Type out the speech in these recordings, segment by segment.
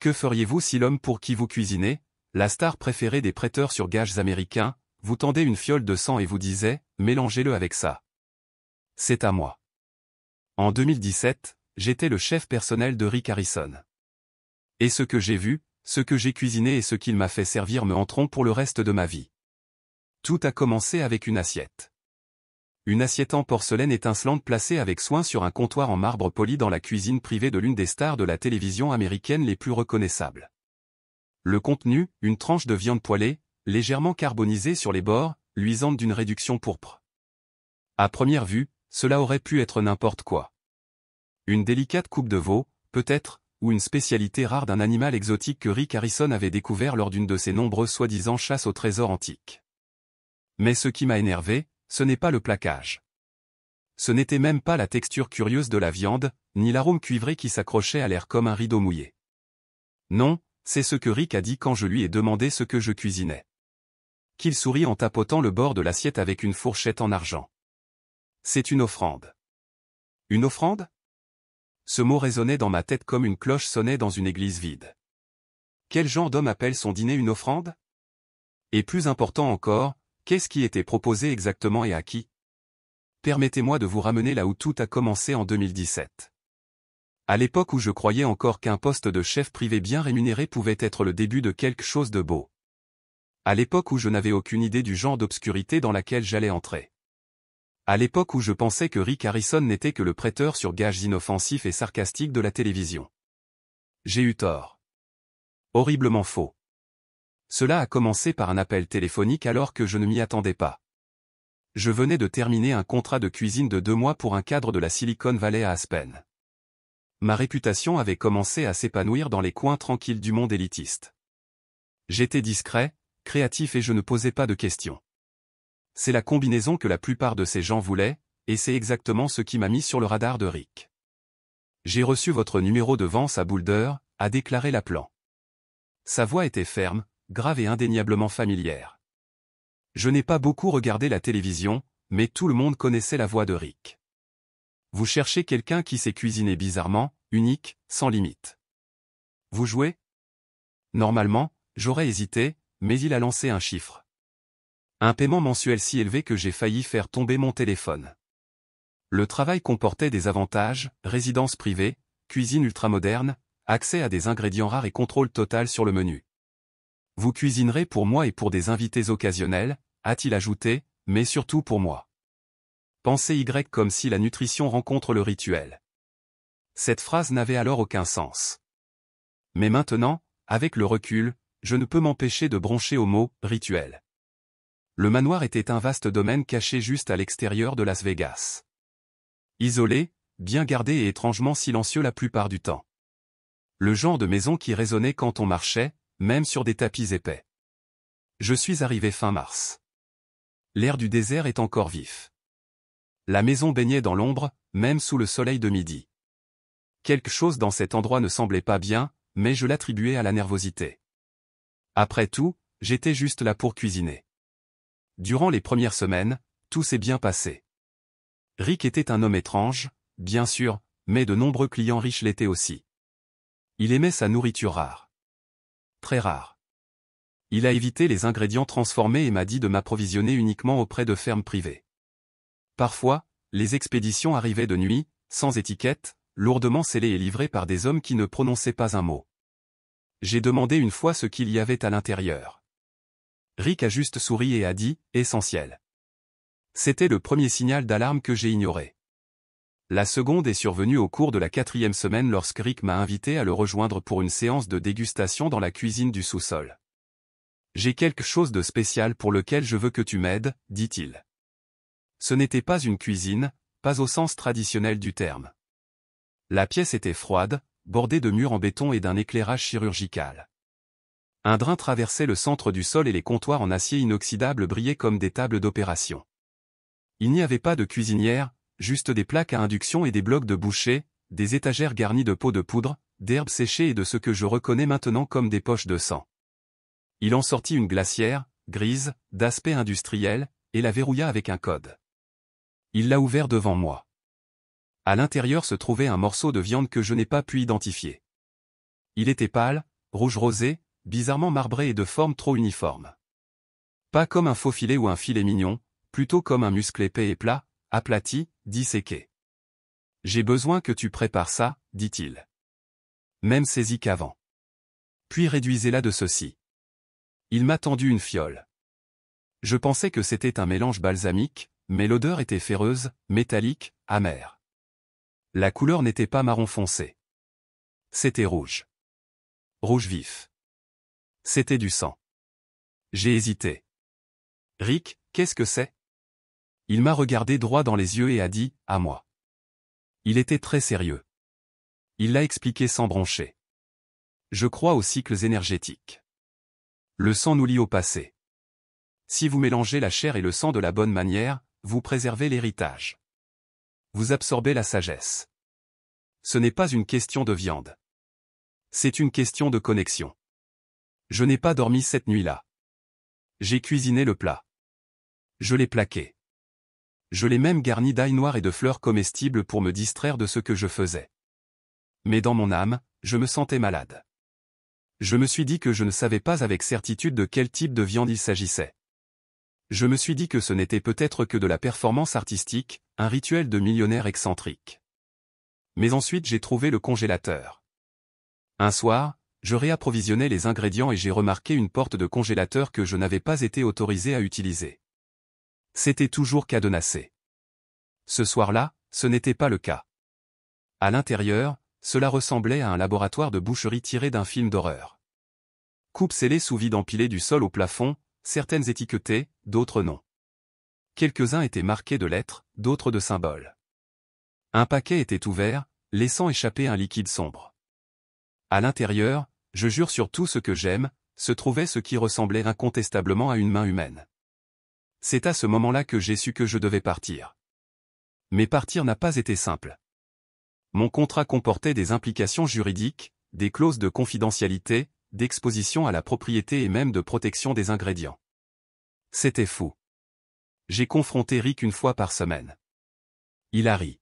Que feriez-vous si l'homme pour qui vous cuisinez, la star préférée des prêteurs sur gages américains, vous tendait une fiole de sang et vous disait « Mélangez-le avec ça. C'est à moi ». En 2017, j'étais le chef personnel de Rick Harrison. Et ce que j'ai vu, ce que j'ai cuisiné et ce qu'il m'a fait servir me hanteront pour le reste de ma vie. Tout a commencé avec une assiette. Une assiette en porcelaine étincelante placée avec soin sur un comptoir en marbre poli dans la cuisine privée de l'une des stars de la télévision américaine les plus reconnaissables. Le contenu, une tranche de viande poêlée, légèrement carbonisée sur les bords, luisante d'une réduction pourpre. À première vue, cela aurait pu être n'importe quoi. Une délicate coupe de veau, peut-être, ou une spécialité rare d'un animal exotique que Rick Harrison avait découvert lors d'une de ses nombreuses soi-disant chasses au trésor antique. Mais ce qui m'a énervé, ce n'est pas le plaquage. Ce n'était même pas la texture curieuse de la viande, ni l'arôme cuivré qui s'accrochait à l'air comme un rideau mouillé. Non, c'est ce que Rick a dit quand je lui ai demandé ce que je cuisinais. Qu'il sourit en tapotant le bord de l'assiette avec une fourchette en argent. C'est une offrande. Une offrande ? Ce mot résonnait dans ma tête comme une cloche sonnait dans une église vide. Quel genre d'homme appelle son dîner une offrande ? Et plus important encore, qu'est-ce qui était proposé exactement et à qui ? Permettez-moi de vous ramener là où tout a commencé en 2017. À l'époque où je croyais encore qu'un poste de chef privé bien rémunéré pouvait être le début de quelque chose de beau. À l'époque où je n'avais aucune idée du genre d'obscurité dans laquelle j'allais entrer. À l'époque où je pensais que Rick Harrison n'était que le prêteur sur gages inoffensif et sarcastique de la télévision. J'ai eu tort. Horriblement faux. Cela a commencé par un appel téléphonique alors que je ne m'y attendais pas. Je venais de terminer un contrat de cuisine de 2 mois pour un cadre de la Silicon Valley à Aspen. Ma réputation avait commencé à s'épanouir dans les coins tranquilles du monde élitiste. J'étais discret, créatif et je ne posais pas de questions. C'est la combinaison que la plupart de ces gens voulaient, et c'est exactement ce qui m'a mis sur le radar de Rick. J'ai reçu votre numéro de Vance à Boulder, a déclaré l'appelant. Sa voix était ferme, grave et indéniablement familière. Je n'ai pas beaucoup regardé la télévision, mais tout le monde connaissait la voix de Rick. Vous cherchez quelqu'un qui sait cuisiner bizarrement, unique, sans limite. Vous jouez ? Normalement, j'aurais hésité, mais il a lancé un chiffre. Un paiement mensuel si élevé que j'ai failli faire tomber mon téléphone. Le travail comportait des avantages, résidence privée, cuisine ultramoderne, accès à des ingrédients rares et contrôle total sur le menu. Vous cuisinerez pour moi et pour des invités occasionnels, a-t-il ajouté, mais surtout pour moi. Pensez Y comme si la nutrition rencontre le rituel. Cette phrase n'avait alors aucun sens. Mais maintenant, avec le recul, je ne peux m'empêcher de broncher au mot « rituel ». Le manoir était un vaste domaine caché juste à l'extérieur de Las Vegas. Isolé, bien gardé et étrangement silencieux la plupart du temps. Le genre de maison qui résonnait quand on marchait, même sur des tapis épais. Je suis arrivé fin mars. L'air du désert est encore vif. La maison baignait dans l'ombre, même sous le soleil de midi. Quelque chose dans cet endroit ne semblait pas bien, mais je l'attribuais à la nervosité. Après tout, j'étais juste là pour cuisiner. Durant les premières semaines, tout s'est bien passé. Rick était un homme étrange, bien sûr, mais de nombreux clients riches l'étaient aussi. Il aimait sa nourriture rare. Très rare. Il a évité les ingrédients transformés et m'a dit de m'approvisionner uniquement auprès de fermes privées. Parfois, les expéditions arrivaient de nuit, sans étiquette, lourdement scellées et livrées par des hommes qui ne prononçaient pas un mot. J'ai demandé une fois ce qu'il y avait à l'intérieur. Rick a juste souri et a dit « essentiel ». C'était le premier signal d'alarme que j'ai ignoré. La seconde est survenue au cours de la 4e semaine lorsque Rick m'a invité à le rejoindre pour une séance de dégustation dans la cuisine du sous-sol. « J'ai quelque chose de spécial pour lequel je veux que tu m'aides, dit-il. Ce n'était pas une cuisine, pas au sens traditionnel du terme. La pièce était froide, bordée de murs en béton et d'un éclairage chirurgical. Un drain traversait le centre du sol et les comptoirs en acier inoxydable brillaient comme des tables d'opération. Il n'y avait pas de cuisinière, juste des plaques à induction et des blocs de bouchée, des étagères garnies de pots de poudre, d'herbes séchées et de ce que je reconnais maintenant comme des poches de sang. Il en sortit une glacière, grise, d'aspect industriel, et la verrouilla avec un code. Il l'a ouvert devant moi. À l'intérieur se trouvait un morceau de viande que je n'ai pas pu identifier. Il était pâle, rouge rosé, bizarrement marbré et de forme trop uniforme. Pas comme un faux filet ou un filet mignon, plutôt comme un muscle épais et plat, aplati, disséqué. « J'ai besoin que tu prépares ça, dit-il. Même saisi qu'avant. Puis réduisez-la de ceci. » Il m'a tendu une fiole. Je pensais que c'était un mélange balsamique, mais l'odeur était féreuse, métallique, amère. La couleur n'était pas marron foncé. C'était rouge. Rouge vif. C'était du sang. J'ai hésité. « Rick, qu'est-ce que c'est ?» Il m'a regardé droit dans les yeux et a dit, « À moi. » Il était très sérieux. Il l'a expliqué sans broncher. Je crois aux cycles énergétiques. Le sang nous lie au passé. Si vous mélangez la chair et le sang de la bonne manière, vous préservez l'héritage. Vous absorbez la sagesse. Ce n'est pas une question de viande. C'est une question de connexion. Je n'ai pas dormi cette nuit-là. J'ai cuisiné le plat. Je l'ai plaqué. Je l'ai même garni d'ail noir et de fleurs comestibles pour me distraire de ce que je faisais. Mais dans mon âme, je me sentais malade. Je me suis dit que je ne savais pas avec certitude de quel type de viande il s'agissait. Je me suis dit que ce n'était peut-être que de la performance artistique, un rituel de millionnaire excentrique. Mais ensuite j'ai trouvé le congélateur. Un soir, je réapprovisionnais les ingrédients et j'ai remarqué une porte de congélateur que je n'avais pas été autorisé à utiliser. C'était toujours cadenassé. Ce soir-là, ce n'était pas le cas. À l'intérieur, cela ressemblait à un laboratoire de boucherie tiré d'un film d'horreur. Coupes scellées sous vide empilées du sol au plafond, certaines étiquetées, d'autres non. Quelques-uns étaient marqués de lettres, d'autres de symboles. Un paquet était ouvert, laissant échapper un liquide sombre. À l'intérieur, je jure sur tout ce que j'aime, se trouvait ce qui ressemblait incontestablement à une main humaine. C'est à ce moment-là que j'ai su que je devais partir. Mais partir n'a pas été simple. Mon contrat comportait des implications juridiques, des clauses de confidentialité, d'exposition à la propriété et même de protection des ingrédients. C'était fou. J'ai confronté Rick une fois par semaine. Il a ri.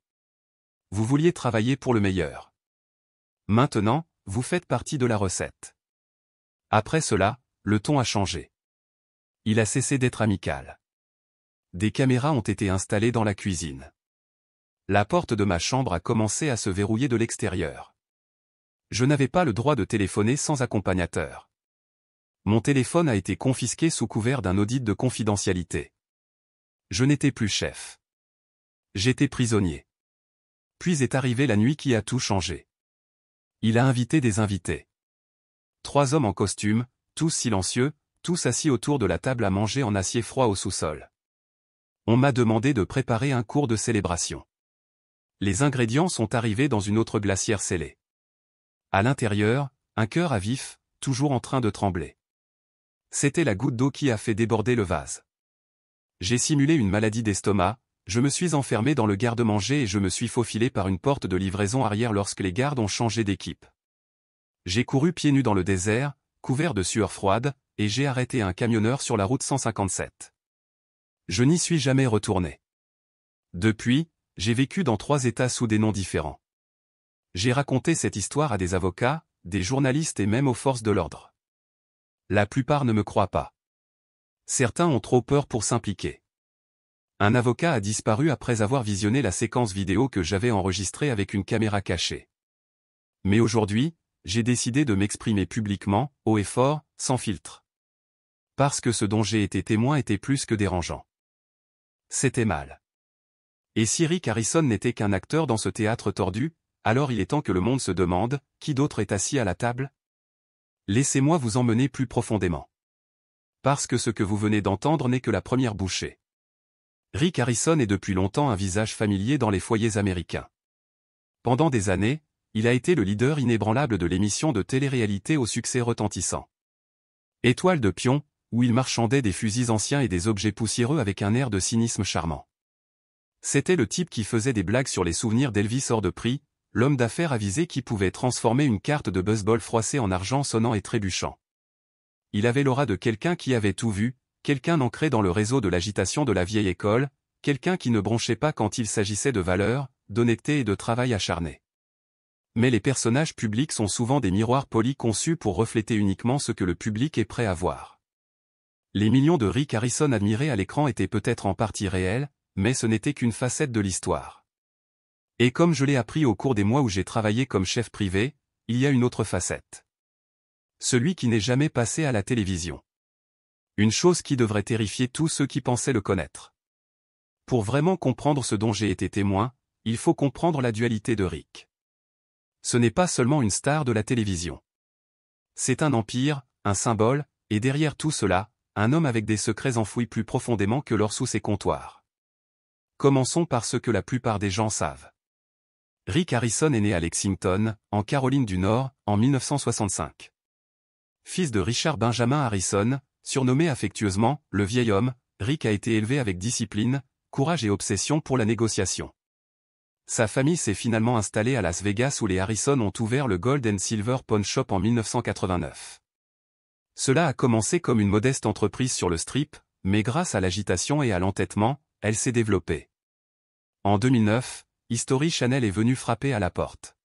Vous vouliez travailler pour le meilleur. Maintenant, vous faites partie de la recette. Après cela, le ton a changé. Il a cessé d'être amical. Des caméras ont été installées dans la cuisine. La porte de ma chambre a commencé à se verrouiller de l'extérieur. Je n'avais pas le droit de téléphoner sans accompagnateur. Mon téléphone a été confisqué sous couvert d'un audit de confidentialité. Je n'étais plus chef. J'étais prisonnier. Puis est arrivée la nuit qui a tout changé. Il a invité des invités. 3 hommes en costume, tous silencieux, tous assis autour de la table à manger en acier froid au sous-sol. On m'a demandé de préparer un cours de célébration. Les ingrédients sont arrivés dans une autre glacière scellée. À l'intérieur, un cœur à vif, toujours en train de trembler. C'était la goutte d'eau qui a fait déborder le vase. J'ai simulé une maladie d'estomac, je me suis enfermé dans le garde-manger et je me suis faufilé par une porte de livraison arrière lorsque les gardes ont changé d'équipe. J'ai couru pieds nus dans le désert, couvert de sueur froide, et j'ai arrêté un camionneur sur la route 157. Je n'y suis jamais retourné. Depuis, j'ai vécu dans 3 États sous des noms différents. J'ai raconté cette histoire à des avocats, des journalistes et même aux forces de l'ordre. La plupart ne me croient pas. Certains ont trop peur pour s'impliquer. Un avocat a disparu après avoir visionné la séquence vidéo que j'avais enregistrée avec une caméra cachée. Mais aujourd'hui, j'ai décidé de m'exprimer publiquement, haut et fort, sans filtre. Parce que ce dont j'ai été témoin était plus que dérangeant. C'était mal. Et si Rick Harrison n'était qu'un acteur dans ce théâtre tordu, alors il est temps que le monde se demande, qui d'autre est assis à la table? Laissez-moi vous emmener plus profondément. Parce que ce que vous venez d'entendre n'est que la première bouchée. Rick Harrison est depuis longtemps un visage familier dans les foyers américains. Pendant des années, il a été le leader inébranlable de l'émission de télé-réalité au succès retentissant. Étoile de pion, où il marchandait des fusils anciens et des objets poussiéreux avec un air de cynisme charmant. C'était le type qui faisait des blagues sur les souvenirs d'Elvis hors de prix, l'homme d'affaires avisé qui pouvait transformer une carte de baseball froissée en argent sonnant et trébuchant. Il avait l'aura de quelqu'un qui avait tout vu, quelqu'un ancré dans le réseau de l'agitation de la vieille école, quelqu'un qui ne bronchait pas quand il s'agissait de valeurs, d'honnêteté et de travail acharné. Mais les personnages publics sont souvent des miroirs polis conçus pour refléter uniquement ce que le public est prêt à voir. Les millions de Rick Harrison admirés à l'écran étaient peut-être en partie réels, mais ce n'était qu'une facette de l'histoire. Et comme je l'ai appris au cours des mois où j'ai travaillé comme chef privé, il y a une autre facette. Celui qui n'est jamais passé à la télévision. Une chose qui devrait terrifier tous ceux qui pensaient le connaître. Pour vraiment comprendre ce dont j'ai été témoin, il faut comprendre la dualité de Rick. Ce n'est pas seulement une star de la télévision. C'est un empire, un symbole, et derrière tout cela, un homme avec des secrets enfouis plus profondément que l'or sous ses comptoirs. Commençons par ce que la plupart des gens savent. Rick Harrison est né à Lexington, en Caroline du Nord, en 1965. Fils de Richard Benjamin Harrison, surnommé affectueusement « le vieil homme », Rick a été élevé avec discipline, courage et obsession pour la négociation. Sa famille s'est finalement installée à Las Vegas où les Harrison ont ouvert le Gold and Silver Pawn Shop en 1989. Cela a commencé comme une modeste entreprise sur le Strip, mais grâce à l'agitation et à l'entêtement, elle s'est développée. En 2009, History Channel est venu frapper à la porte.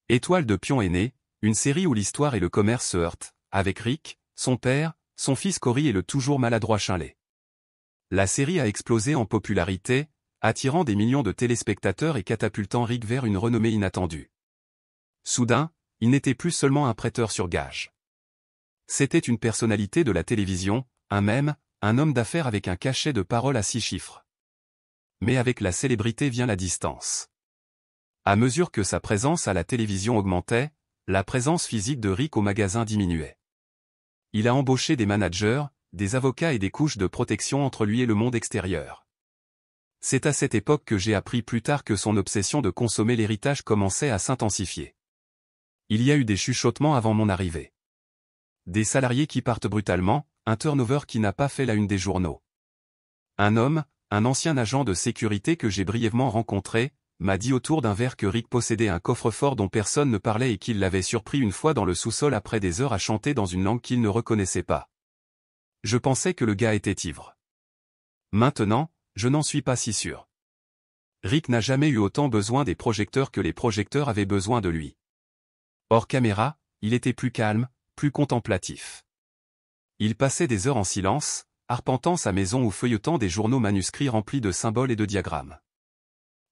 Étoile de Pion est née, une série où l'histoire et le commerce se heurtent, avec Rick, son père, son fils Cory et le toujours maladroit Chinley. La série a explosé en popularité, attirant des millions de téléspectateurs et catapultant Rick vers une renommée inattendue. Soudain, il n'était plus seulement un prêteur sur gage. C'était une personnalité de la télévision, un mème, un homme d'affaires avec un cachet de parole à 6 chiffres. Mais avec la célébrité vient la distance. À mesure que sa présence à la télévision augmentait, la présence physique de Rick au magasin diminuait. Il a embauché des managers, des avocats et des couches de protection entre lui et le monde extérieur. C'est à cette époque que j'ai appris plus tard que son obsession de consommer l'héritage commençait à s'intensifier. Il y a eu des chuchotements avant mon arrivée. Des salariés qui partent brutalement, un turnover qui n'a pas fait la une des journaux. Un homme, un ancien agent de sécurité que j'ai brièvement rencontré, m'a dit autour d'un verre que Rick possédait un coffre-fort dont personne ne parlait et qu'il l'avait surpris une fois dans le sous-sol après des heures à chanter dans une langue qu'il ne reconnaissait pas. Je pensais que le gars était ivre. Maintenant, je n'en suis pas si sûr. Rick n'a jamais eu autant besoin des projecteurs que les projecteurs avaient besoin de lui. Hors caméra, il était plus calme, plus contemplatif. Il passait des heures en silence, arpentant sa maison ou feuilletant des journaux manuscrits remplis de symboles et de diagrammes.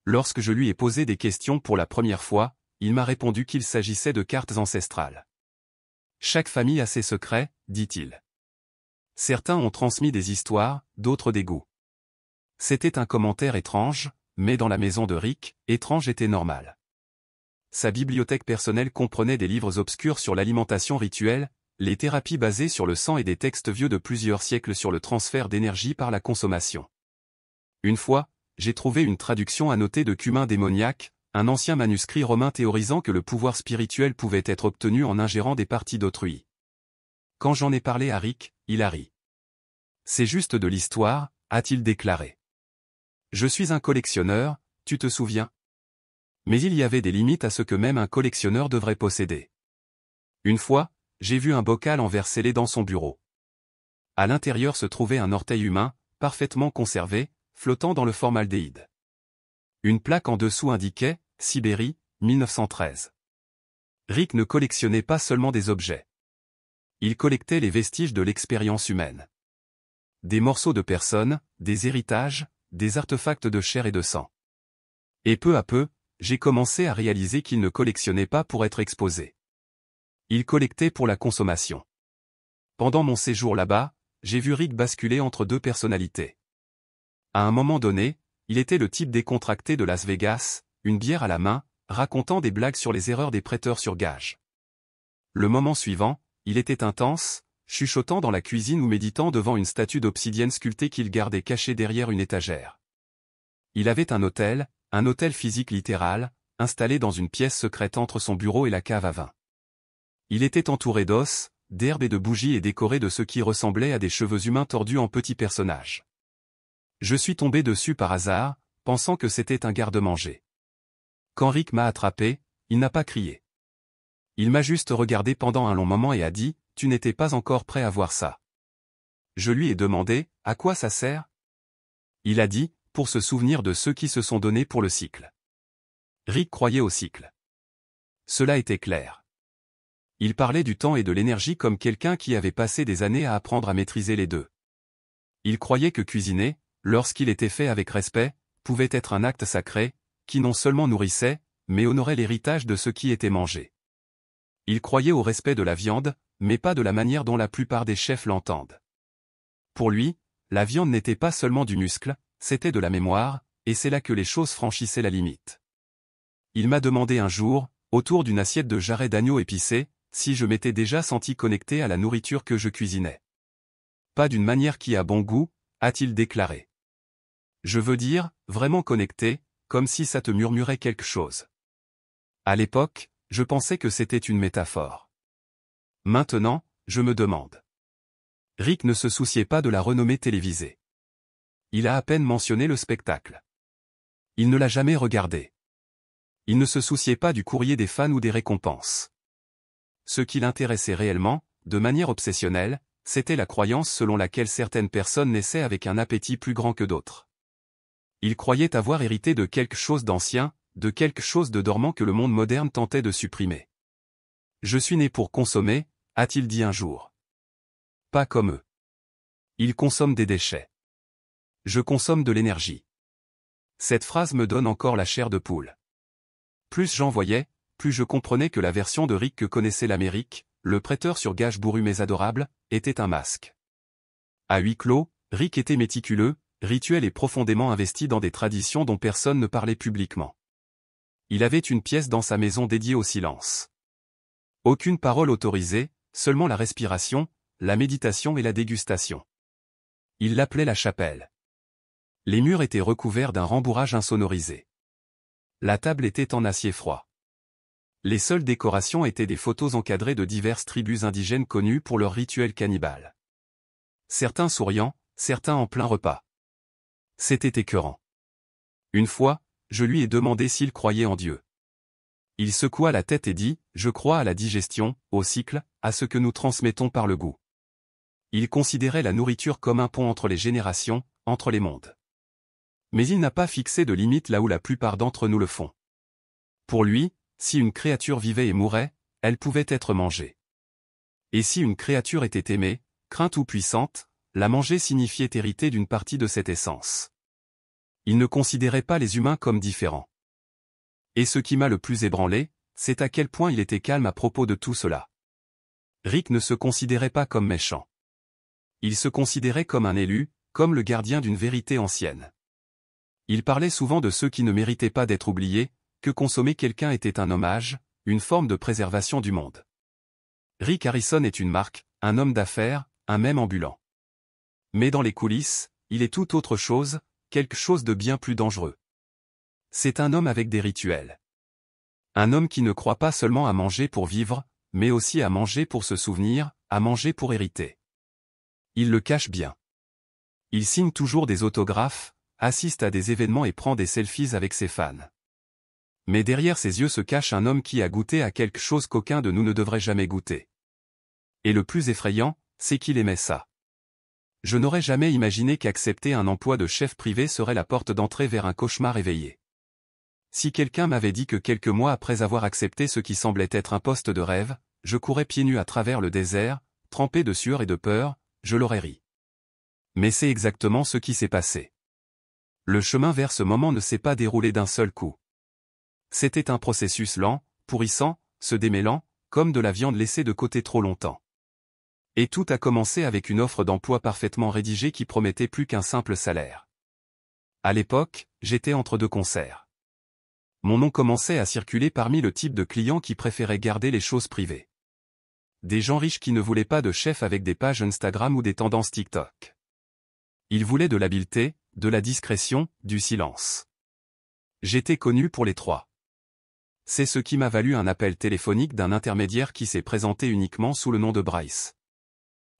Lorsque je lui ai posé des questions pour la première fois, il m'a répondu qu'il s'agissait de cartes ancestrales. Chaque famille a ses secrets, dit-il. Certains ont transmis des histoires, d'autres des goûts. C'était un commentaire étrange, mais dans la maison de Rick, étrange était normal. Sa bibliothèque personnelle comprenait des livres obscurs sur l'alimentation rituelle, les thérapies basées sur le sang et des textes vieux de plusieurs siècles sur le transfert d'énergie par la consommation. Une fois, j'ai trouvé une traduction annotée de Cumin démoniaque, un ancien manuscrit romain théorisant que le pouvoir spirituel pouvait être obtenu en ingérant des parties d'autrui. Quand j'en ai parlé à Rick, il a ri. C'est juste de l'histoire, a-t-il déclaré. Je suis un collectionneur, tu te souviens? Mais il y avait des limites à ce que même un collectionneur devrait posséder. Une fois, j'ai vu un bocal en verre scellé dans son bureau. À l'intérieur se trouvait un orteil humain, parfaitement conservé, flottant dans le formaldéhyde. Une plaque en dessous indiquait « Sibérie, 1913 ». Rick ne collectionnait pas seulement des objets. Il collectait les vestiges de l'expérience humaine. Des morceaux de personnes, des héritages, des artefacts de chair et de sang. Et peu à peu, j'ai commencé à réaliser qu'il ne collectionnait pas pour être exposé. Il collectait pour la consommation. Pendant mon séjour là-bas, j'ai vu Rick basculer entre deux personnalités. À un moment donné, il était le type décontracté de Las Vegas, une bière à la main, racontant des blagues sur les erreurs des prêteurs sur gage. Le moment suivant, il était intense, chuchotant dans la cuisine ou méditant devant une statue d'obsidienne sculptée qu'il gardait cachée derrière une étagère. Il avait un hôtel physique littéral, installé dans une pièce secrète entre son bureau et la cave à vin. Il était entouré d'os, d'herbes et de bougies et décoré de ce qui ressemblait à des cheveux humains tordus en petits personnages. Je suis tombé dessus par hasard, pensant que c'était un garde-manger. Quand Rick m'a attrapé, il n'a pas crié. Il m'a juste regardé pendant un long moment et a dit « Tu n'étais pas encore prêt à voir ça ». Je lui ai demandé « À quoi ça sert ?» Il a dit « Pour se souvenir de ceux qui se sont donnés pour le cycle ». Rick croyait au cycle. Cela était clair. Il parlait du temps et de l'énergie comme quelqu'un qui avait passé des années à apprendre à maîtriser les deux. Il croyait que cuisiner, lorsqu'il était fait avec respect, pouvait être un acte sacré, qui non seulement nourrissait, mais honorait l'héritage de ce qui était mangé. Il croyait au respect de la viande, mais pas de la manière dont la plupart des chefs l'entendent. Pour lui, la viande n'était pas seulement du muscle, c'était de la mémoire, et c'est là que les choses franchissaient la limite. Il m'a demandé un jour, autour d'une assiette de jarret d'agneau épicé, si je m'étais déjà senti connecté à la nourriture que je cuisinais. Pas d'une manière qui a bon goût, a-t-il déclaré. Je veux dire, vraiment connecté, comme si ça te murmurait quelque chose. À l'époque, je pensais que c'était une métaphore. Maintenant, je me demande. Rick ne se souciait pas de la renommée télévisée. Il a à peine mentionné le spectacle. Il ne l'a jamais regardé. Il ne se souciait pas du courrier des fans ou des récompenses. Ce qui l'intéressait réellement, de manière obsessionnelle, c'était la croyance selon laquelle certaines personnes naissaient avec un appétit plus grand que d'autres. Il croyait avoir hérité de quelque chose d'ancien, de quelque chose de dormant que le monde moderne tentait de supprimer. Je suis né pour consommer, a-t-il dit un jour. Pas comme eux. Ils consomment des déchets. Je consomme de l'énergie. Cette phrase me donne encore la chair de poule. Plus j'en voyais, plus je comprenais que la version de Rick que connaissait l'Amérique, le prêteur sur gages bourru mais adorable, était un masque. À huis clos, Rick était méticuleux, rituel et profondément investi dans des traditions dont personne ne parlait publiquement. Il avait une pièce dans sa maison dédiée au silence. Aucune parole autorisée, seulement la respiration, la méditation et la dégustation. Il l'appelait la chapelle. Les murs étaient recouverts d'un rembourrage insonorisé. La table était en acier froid. Les seules décorations étaient des photos encadrées de diverses tribus indigènes connues pour leurs rituels cannibales. Certains souriant, certains en plein repas. C'était écœurant. Une fois, je lui ai demandé s'il croyait en Dieu. Il secoua la tête et dit, « Je crois à la digestion, au cycle, à ce que nous transmettons par le goût. » Il considérait la nourriture comme un pont entre les générations, entre les mondes. Mais il n'a pas fixé de limite là où la plupart d'entre nous le font. Pour lui, si une créature vivait et mourait, elle pouvait être mangée. Et si une créature était aimée, crainte ou puissante, la manger signifiait hériter d'une partie de cette essence. Il ne considérait pas les humains comme différents. Et ce qui m'a le plus ébranlé, c'est à quel point il était calme à propos de tout cela. Rick ne se considérait pas comme méchant. Il se considérait comme un élu, comme le gardien d'une vérité ancienne. Il parlait souvent de ceux qui ne méritaient pas d'être oubliés, que consommer quelqu'un était un hommage, une forme de préservation du monde. Rick Harrison est une marque, un homme d'affaires, un mème ambulant. Mais dans les coulisses, il est tout autre chose, quelque chose de bien plus dangereux. C'est un homme avec des rituels. Un homme qui ne croit pas seulement à manger pour vivre, mais aussi à manger pour se souvenir, à manger pour hériter. Il le cache bien. Il signe toujours des autographes, assiste à des événements et prend des selfies avec ses fans. Mais derrière ses yeux se cache un homme qui a goûté à quelque chose qu'aucun de nous ne devrait jamais goûter. Et le plus effrayant, c'est qu'il aimait ça. Je n'aurais jamais imaginé qu'accepter un emploi de chef privé serait la porte d'entrée vers un cauchemar éveillé. Si quelqu'un m'avait dit que quelques mois après avoir accepté ce qui semblait être un poste de rêve, je courais pieds nus à travers le désert, trempé de sueur et de peur, je l'aurais ri. Mais c'est exactement ce qui s'est passé. Le chemin vers ce moment ne s'est pas déroulé d'un seul coup. C'était un processus lent, pourrissant, se démêlant, comme de la viande laissée de côté trop longtemps. Et tout a commencé avec une offre d'emploi parfaitement rédigée qui promettait plus qu'un simple salaire. À l'époque, j'étais entre deux concerts. Mon nom commençait à circuler parmi le type de clients qui préféraient garder les choses privées. Des gens riches qui ne voulaient pas de chef avec des pages Instagram ou des tendances TikTok. Ils voulaient de l'habileté, de la discrétion, du silence. J'étais connu pour les trois. C'est ce qui m'a valu un appel téléphonique d'un intermédiaire qui s'est présenté uniquement sous le nom de Bryce.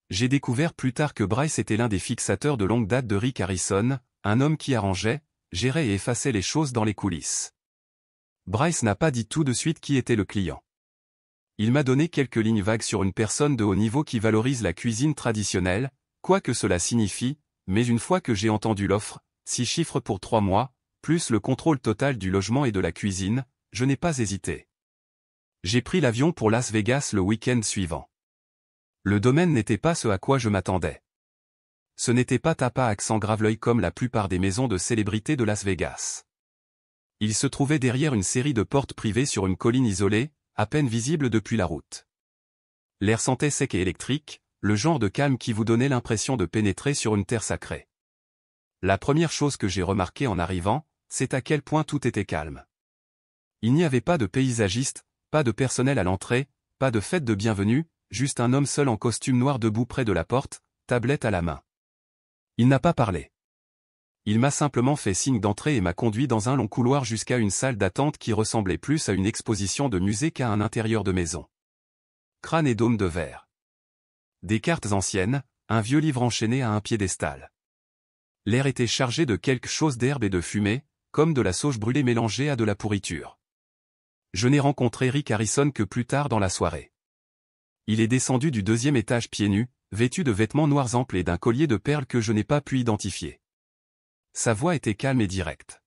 J'ai découvert plus tard que Bryce était l'un des fixateurs de longue date de Rick Harrison, un homme qui arrangeait, gérait et effaçait les choses dans les coulisses. Bryce n'a pas dit tout de suite qui était le client. Il m'a donné quelques lignes vagues sur une personne de haut niveau qui valorise la cuisine traditionnelle, quoi que cela signifie, mais une fois que j'ai entendu l'offre, 6 chiffres pour 3 mois, plus le contrôle total du logement et de la cuisine, je n'ai pas hésité. J'ai pris l'avion pour Las Vegas le week-end suivant. Le domaine n'était pas ce à quoi je m'attendais. Ce n'était pas Tapa accent grave-l'œil comme la plupart des maisons de célébrités de Las Vegas. Il se trouvait derrière une série de portes privées sur une colline isolée, à peine visible depuis la route. L'air sentait sec et électrique, le genre de calme qui vous donnait l'impression de pénétrer sur une terre sacrée. La première chose que j'ai remarquée en arrivant, c'est à quel point tout était calme. Il n'y avait pas de paysagiste, pas de personnel à l'entrée, pas de fête de bienvenue, juste un homme seul en costume noir debout près de la porte, tablette à la main. Il n'a pas parlé. Il m'a simplement fait signe d'entrer et m'a conduit dans un long couloir jusqu'à une salle d'attente qui ressemblait plus à une exposition de musée qu'à un intérieur de maison. Crâne et dôme de verre. Des cartes anciennes, un vieux livre enchaîné à un piédestal. L'air était chargé de quelque chose d'herbe et de fumée, comme de la sauge brûlée mélangée à de la pourriture. Je n'ai rencontré Rick Harrison que plus tard dans la soirée. Il est descendu du 2e étage pieds nus, vêtu de vêtements noirs amples et d'un collier de perles que je n'ai pas pu identifier. Sa voix était calme et directe.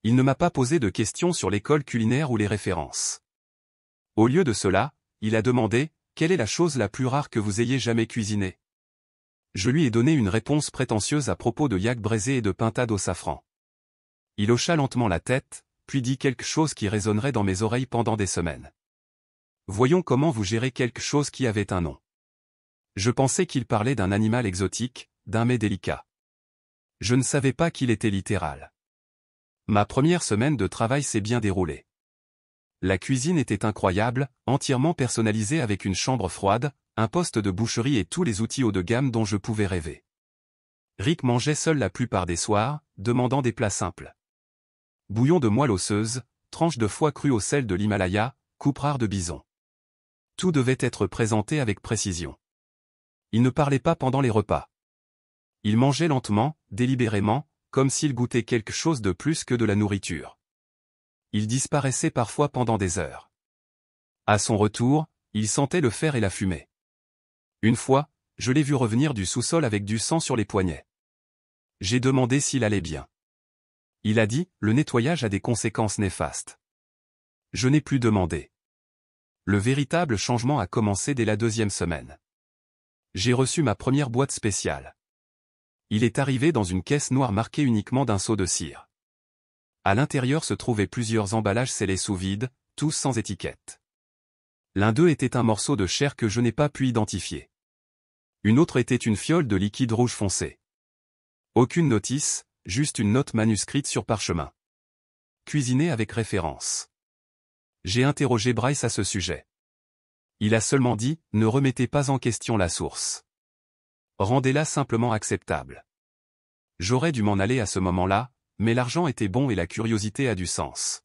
Il ne m'a pas posé de questions sur l'école culinaire ou les références. Au lieu de cela, il a demandé « Quelle est la chose la plus rare que vous ayez jamais cuisinée ?» Je lui ai donné une réponse prétentieuse à propos de yak braisé et de pintade au safran. Il hocha lentement la tête, puis dit quelque chose qui résonnerait dans mes oreilles pendant des semaines. Voyons comment vous gérez quelque chose qui avait un nom. Je pensais qu'il parlait d'un animal exotique, d'un mets délicat. Je ne savais pas qu'il était littéral. Ma première semaine de travail s'est bien déroulée. La cuisine était incroyable, entièrement personnalisée avec une chambre froide, un poste de boucherie et tous les outils haut de gamme dont je pouvais rêver. Rick mangeait seul la plupart des soirs, demandant des plats simples. Bouillon de moelle osseuse, tranche de foie cru au sel de l'Himalaya, coupe rare de bison. Tout devait être présenté avec précision. Il ne parlait pas pendant les repas. Il mangeait lentement, délibérément, comme s'il goûtait quelque chose de plus que de la nourriture. Il disparaissait parfois pendant des heures. À son retour, il sentait le fer et la fumée. Une fois, je l'ai vu revenir du sous-sol avec du sang sur les poignets. J'ai demandé s'il allait bien. Il a dit, le nettoyage a des conséquences néfastes. Je n'ai plus demandé. Le véritable changement a commencé dès la 2e semaine. J'ai reçu ma première boîte spéciale. Il est arrivé dans une caisse noire marquée uniquement d'un seau de cire. À l'intérieur se trouvaient plusieurs emballages scellés sous vide, tous sans étiquette. L'un d'eux était un morceau de chair que je n'ai pas pu identifier. Une autre était une fiole de liquide rouge foncé. Aucune notice, juste une note manuscrite sur parchemin. Cuisiné avec référence. J'ai interrogé Bryce à ce sujet. Il a seulement dit, ne remettez pas en question la source. Rendez-la simplement acceptable. J'aurais dû m'en aller à ce moment-là, mais l'argent était bon et la curiosité a du sens.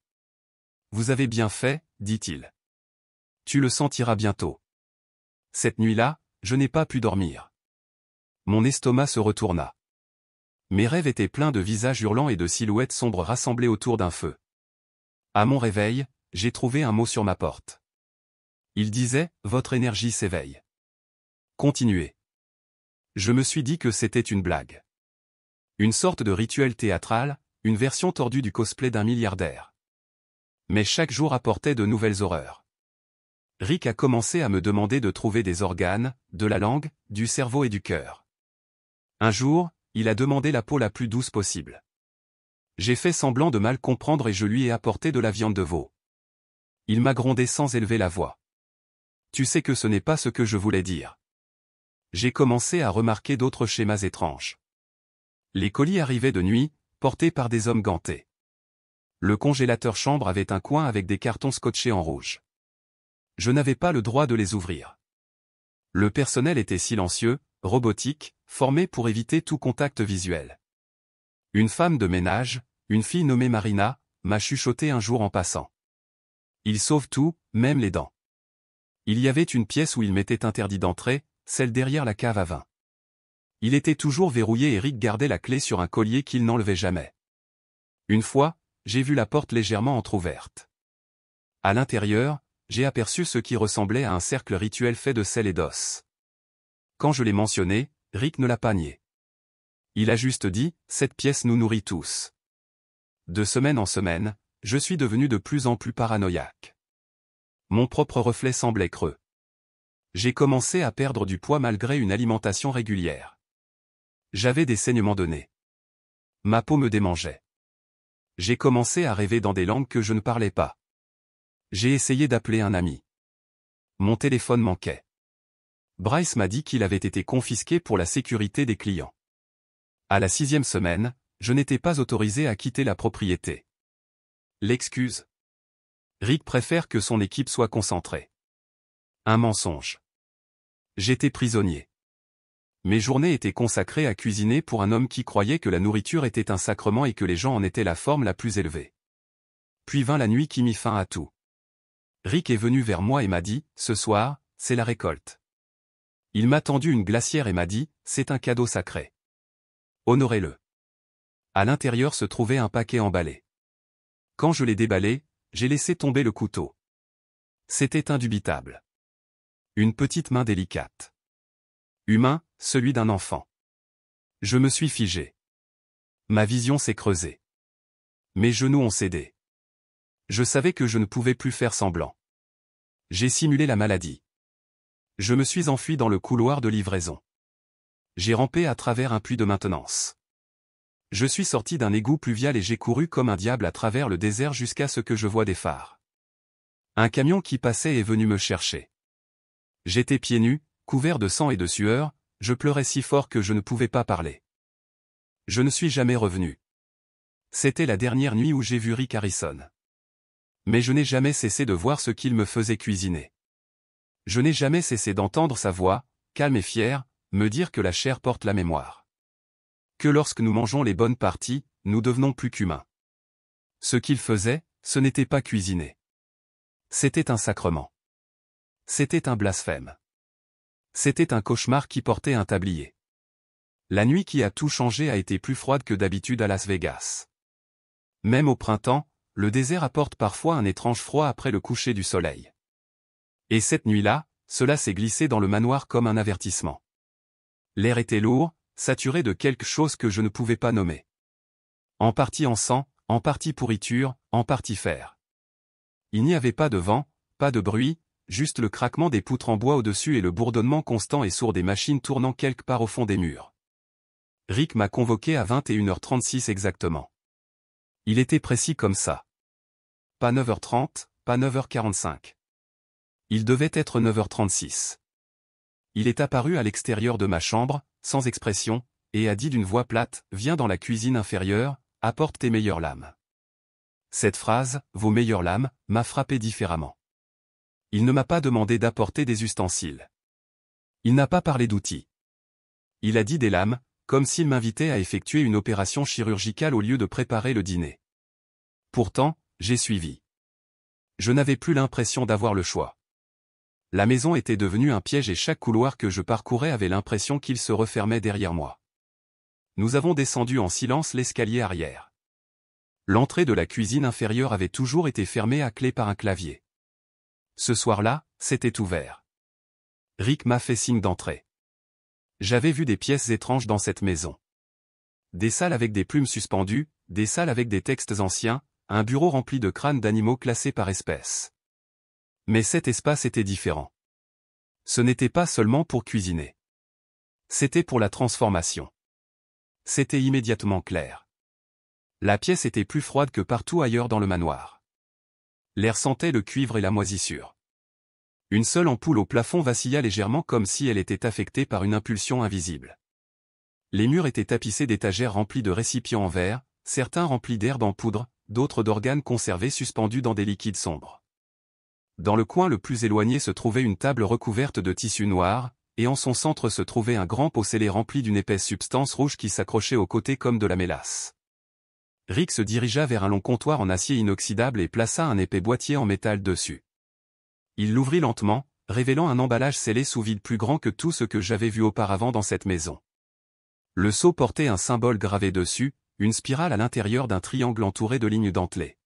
Vous avez bien fait, dit-il. Tu le sentiras bientôt. Cette nuit-là, je n'ai pas pu dormir. Mon estomac se retourna. Mes rêves étaient pleins de visages hurlants et de silhouettes sombres rassemblées autour d'un feu. À mon réveil, j'ai trouvé un mot sur ma porte. Il disait, votre énergie s'éveille. Continuez. Je me suis dit que c'était une blague. Une sorte de rituel théâtral, une version tordue du cosplay d'un milliardaire. Mais chaque jour apportait de nouvelles horreurs. Rick a commencé à me demander de trouver des organes, de la langue, du cerveau et du cœur. Un jour, il a demandé la peau la plus douce possible. J'ai fait semblant de mal comprendre et je lui ai apporté de la viande de veau. Il m'a grondé sans élever la voix. Tu sais que ce n'est pas ce que je voulais dire. J'ai commencé à remarquer d'autres schémas étranges. Les colis arrivaient de nuit, portés par des hommes gantés. Le congélateur chambre avait un coin avec des cartons scotchés en rouge. Je n'avais pas le droit de les ouvrir. Le personnel était silencieux, robotique, formé pour éviter tout contact visuel. Une femme de ménage, une fille nommée Marina, m'a chuchoté un jour en passant. Ils sauvent tout, même les dents. Il y avait une pièce où il m'était interdit d'entrer, celle derrière la cave à vin. Il était toujours verrouillé et Rick gardait la clé sur un collier qu'il n'enlevait jamais. Une fois, j'ai vu la porte légèrement entr'ouverte. À l'intérieur, j'ai aperçu ce qui ressemblait à un cercle rituel fait de sel et d'os. Quand je l'ai mentionné, Rick ne l'a pas nié. Il a juste dit, cette pièce nous nourrit tous. De semaine en semaine, je suis devenu de plus en plus paranoïaque. Mon propre reflet semblait creux. J'ai commencé à perdre du poids malgré une alimentation régulière. J'avais des saignements de nez. Ma peau me démangeait. J'ai commencé à rêver dans des langues que je ne parlais pas. J'ai essayé d'appeler un ami. Mon téléphone manquait. Bryce m'a dit qu'il avait été confisqué pour la sécurité des clients. À la 6e semaine, je n'étais pas autorisé à quitter la propriété. L'excuse? Rick préfère que son équipe soit concentrée. Un mensonge. J'étais prisonnier. Mes journées étaient consacrées à cuisiner pour un homme qui croyait que la nourriture était un sacrement et que les gens en étaient la forme la plus élevée. Puis vint la nuit qui mit fin à tout. Rick est venu vers moi et m'a dit, « Ce soir, c'est la récolte. » Il m'a tendu une glacière et m'a dit, « C'est un cadeau sacré. Honorez-le. » À l'intérieur se trouvait un paquet emballé. Quand je l'ai déballé, j'ai laissé tomber le couteau. C'était indubitable. Une petite main délicate. Humain, celui d'un enfant. Je me suis figé. Ma vision s'est creusée. Mes genoux ont cédé. Je savais que je ne pouvais plus faire semblant. J'ai simulé la maladie. Je me suis enfui dans le couloir de livraison. J'ai rampé à travers un puits de maintenance. Je suis sorti d'un égout pluvial et j'ai couru comme un diable à travers le désert jusqu'à ce que je voie des phares. Un camion qui passait est venu me chercher. J'étais pieds nus, couvert de sang et de sueur, je pleurais si fort que je ne pouvais pas parler. Je ne suis jamais revenu. C'était la dernière nuit où j'ai vu Rick Harrison. Mais je n'ai jamais cessé de voir ce qu'il me faisait cuisiner. Je n'ai jamais cessé d'entendre sa voix, calme et fière, me dire que la chair porte la mémoire. Que lorsque nous mangeons les bonnes parties, nous devenons plus qu'humains. Ce qu'il faisait, ce n'était pas cuisiner. C'était un sacrement. C'était un blasphème. C'était un cauchemar qui portait un tablier. La nuit qui a tout changé a été plus froide que d'habitude à Las Vegas. Même au printemps, le désert apporte parfois un étrange froid après le coucher du soleil. Et cette nuit-là, cela s'est glissé dans le manoir comme un avertissement. L'air était lourd, saturé de quelque chose que je ne pouvais pas nommer. En partie encens, en partie pourriture, en partie fer. Il n'y avait pas de vent, pas de bruit, juste le craquement des poutres en bois au-dessus et le bourdonnement constant et sourd des machines tournant quelque part au fond des murs. Rick m'a convoqué à 21h36 exactement. Il était précis comme ça. Pas 9h30, pas 9h45. Il devait être 9h36. Il est apparu à l'extérieur de ma chambre, sans expression, et a dit d'une voix plate, « Viens dans la cuisine inférieure, apporte tes meilleures lames. » Cette phrase, « vos meilleures lames », m'a frappé différemment. Il ne m'a pas demandé d'apporter des ustensiles. Il n'a pas parlé d'outils. Il a dit des lames, comme s'il m'invitait à effectuer une opération chirurgicale au lieu de préparer le dîner. Pourtant, j'ai suivi. Je n'avais plus l'impression d'avoir le choix. La maison était devenue un piège et chaque couloir que je parcourais avait l'impression qu'il se refermait derrière moi. Nous avons descendu en silence l'escalier arrière. L'entrée de la cuisine inférieure avait toujours été fermée à clé par un clavier. Ce soir-là, c'était ouvert. Rick m'a fait signe d'entrer. J'avais vu des pièces étranges dans cette maison. Des salles avec des plumes suspendues, des salles avec des textes anciens, un bureau rempli de crânes d'animaux classés par espèces. Mais cet espace était différent. Ce n'était pas seulement pour cuisiner. C'était pour la transformation. C'était immédiatement clair. La pièce était plus froide que partout ailleurs dans le manoir. L'air sentait le cuivre et la moisissure. Une seule ampoule au plafond vacilla légèrement comme si elle était affectée par une impulsion invisible. Les murs étaient tapissés d'étagères remplies de récipients en verre, certains remplis d'herbes en poudre, d'autres d'organes conservés suspendus dans des liquides sombres. Dans le coin le plus éloigné se trouvait une table recouverte de tissu noir, et en son centre se trouvait un grand pot scellé rempli d'une épaisse substance rouge qui s'accrochait aux côtés comme de la mélasse. Rick se dirigea vers un long comptoir en acier inoxydable et plaça un épais boîtier en métal dessus. Il l'ouvrit lentement, révélant un emballage scellé sous vide plus grand que tout ce que j'avais vu auparavant dans cette maison. Le seau portait un symbole gravé dessus, une spirale à l'intérieur d'un triangle entouré de lignes dentelées.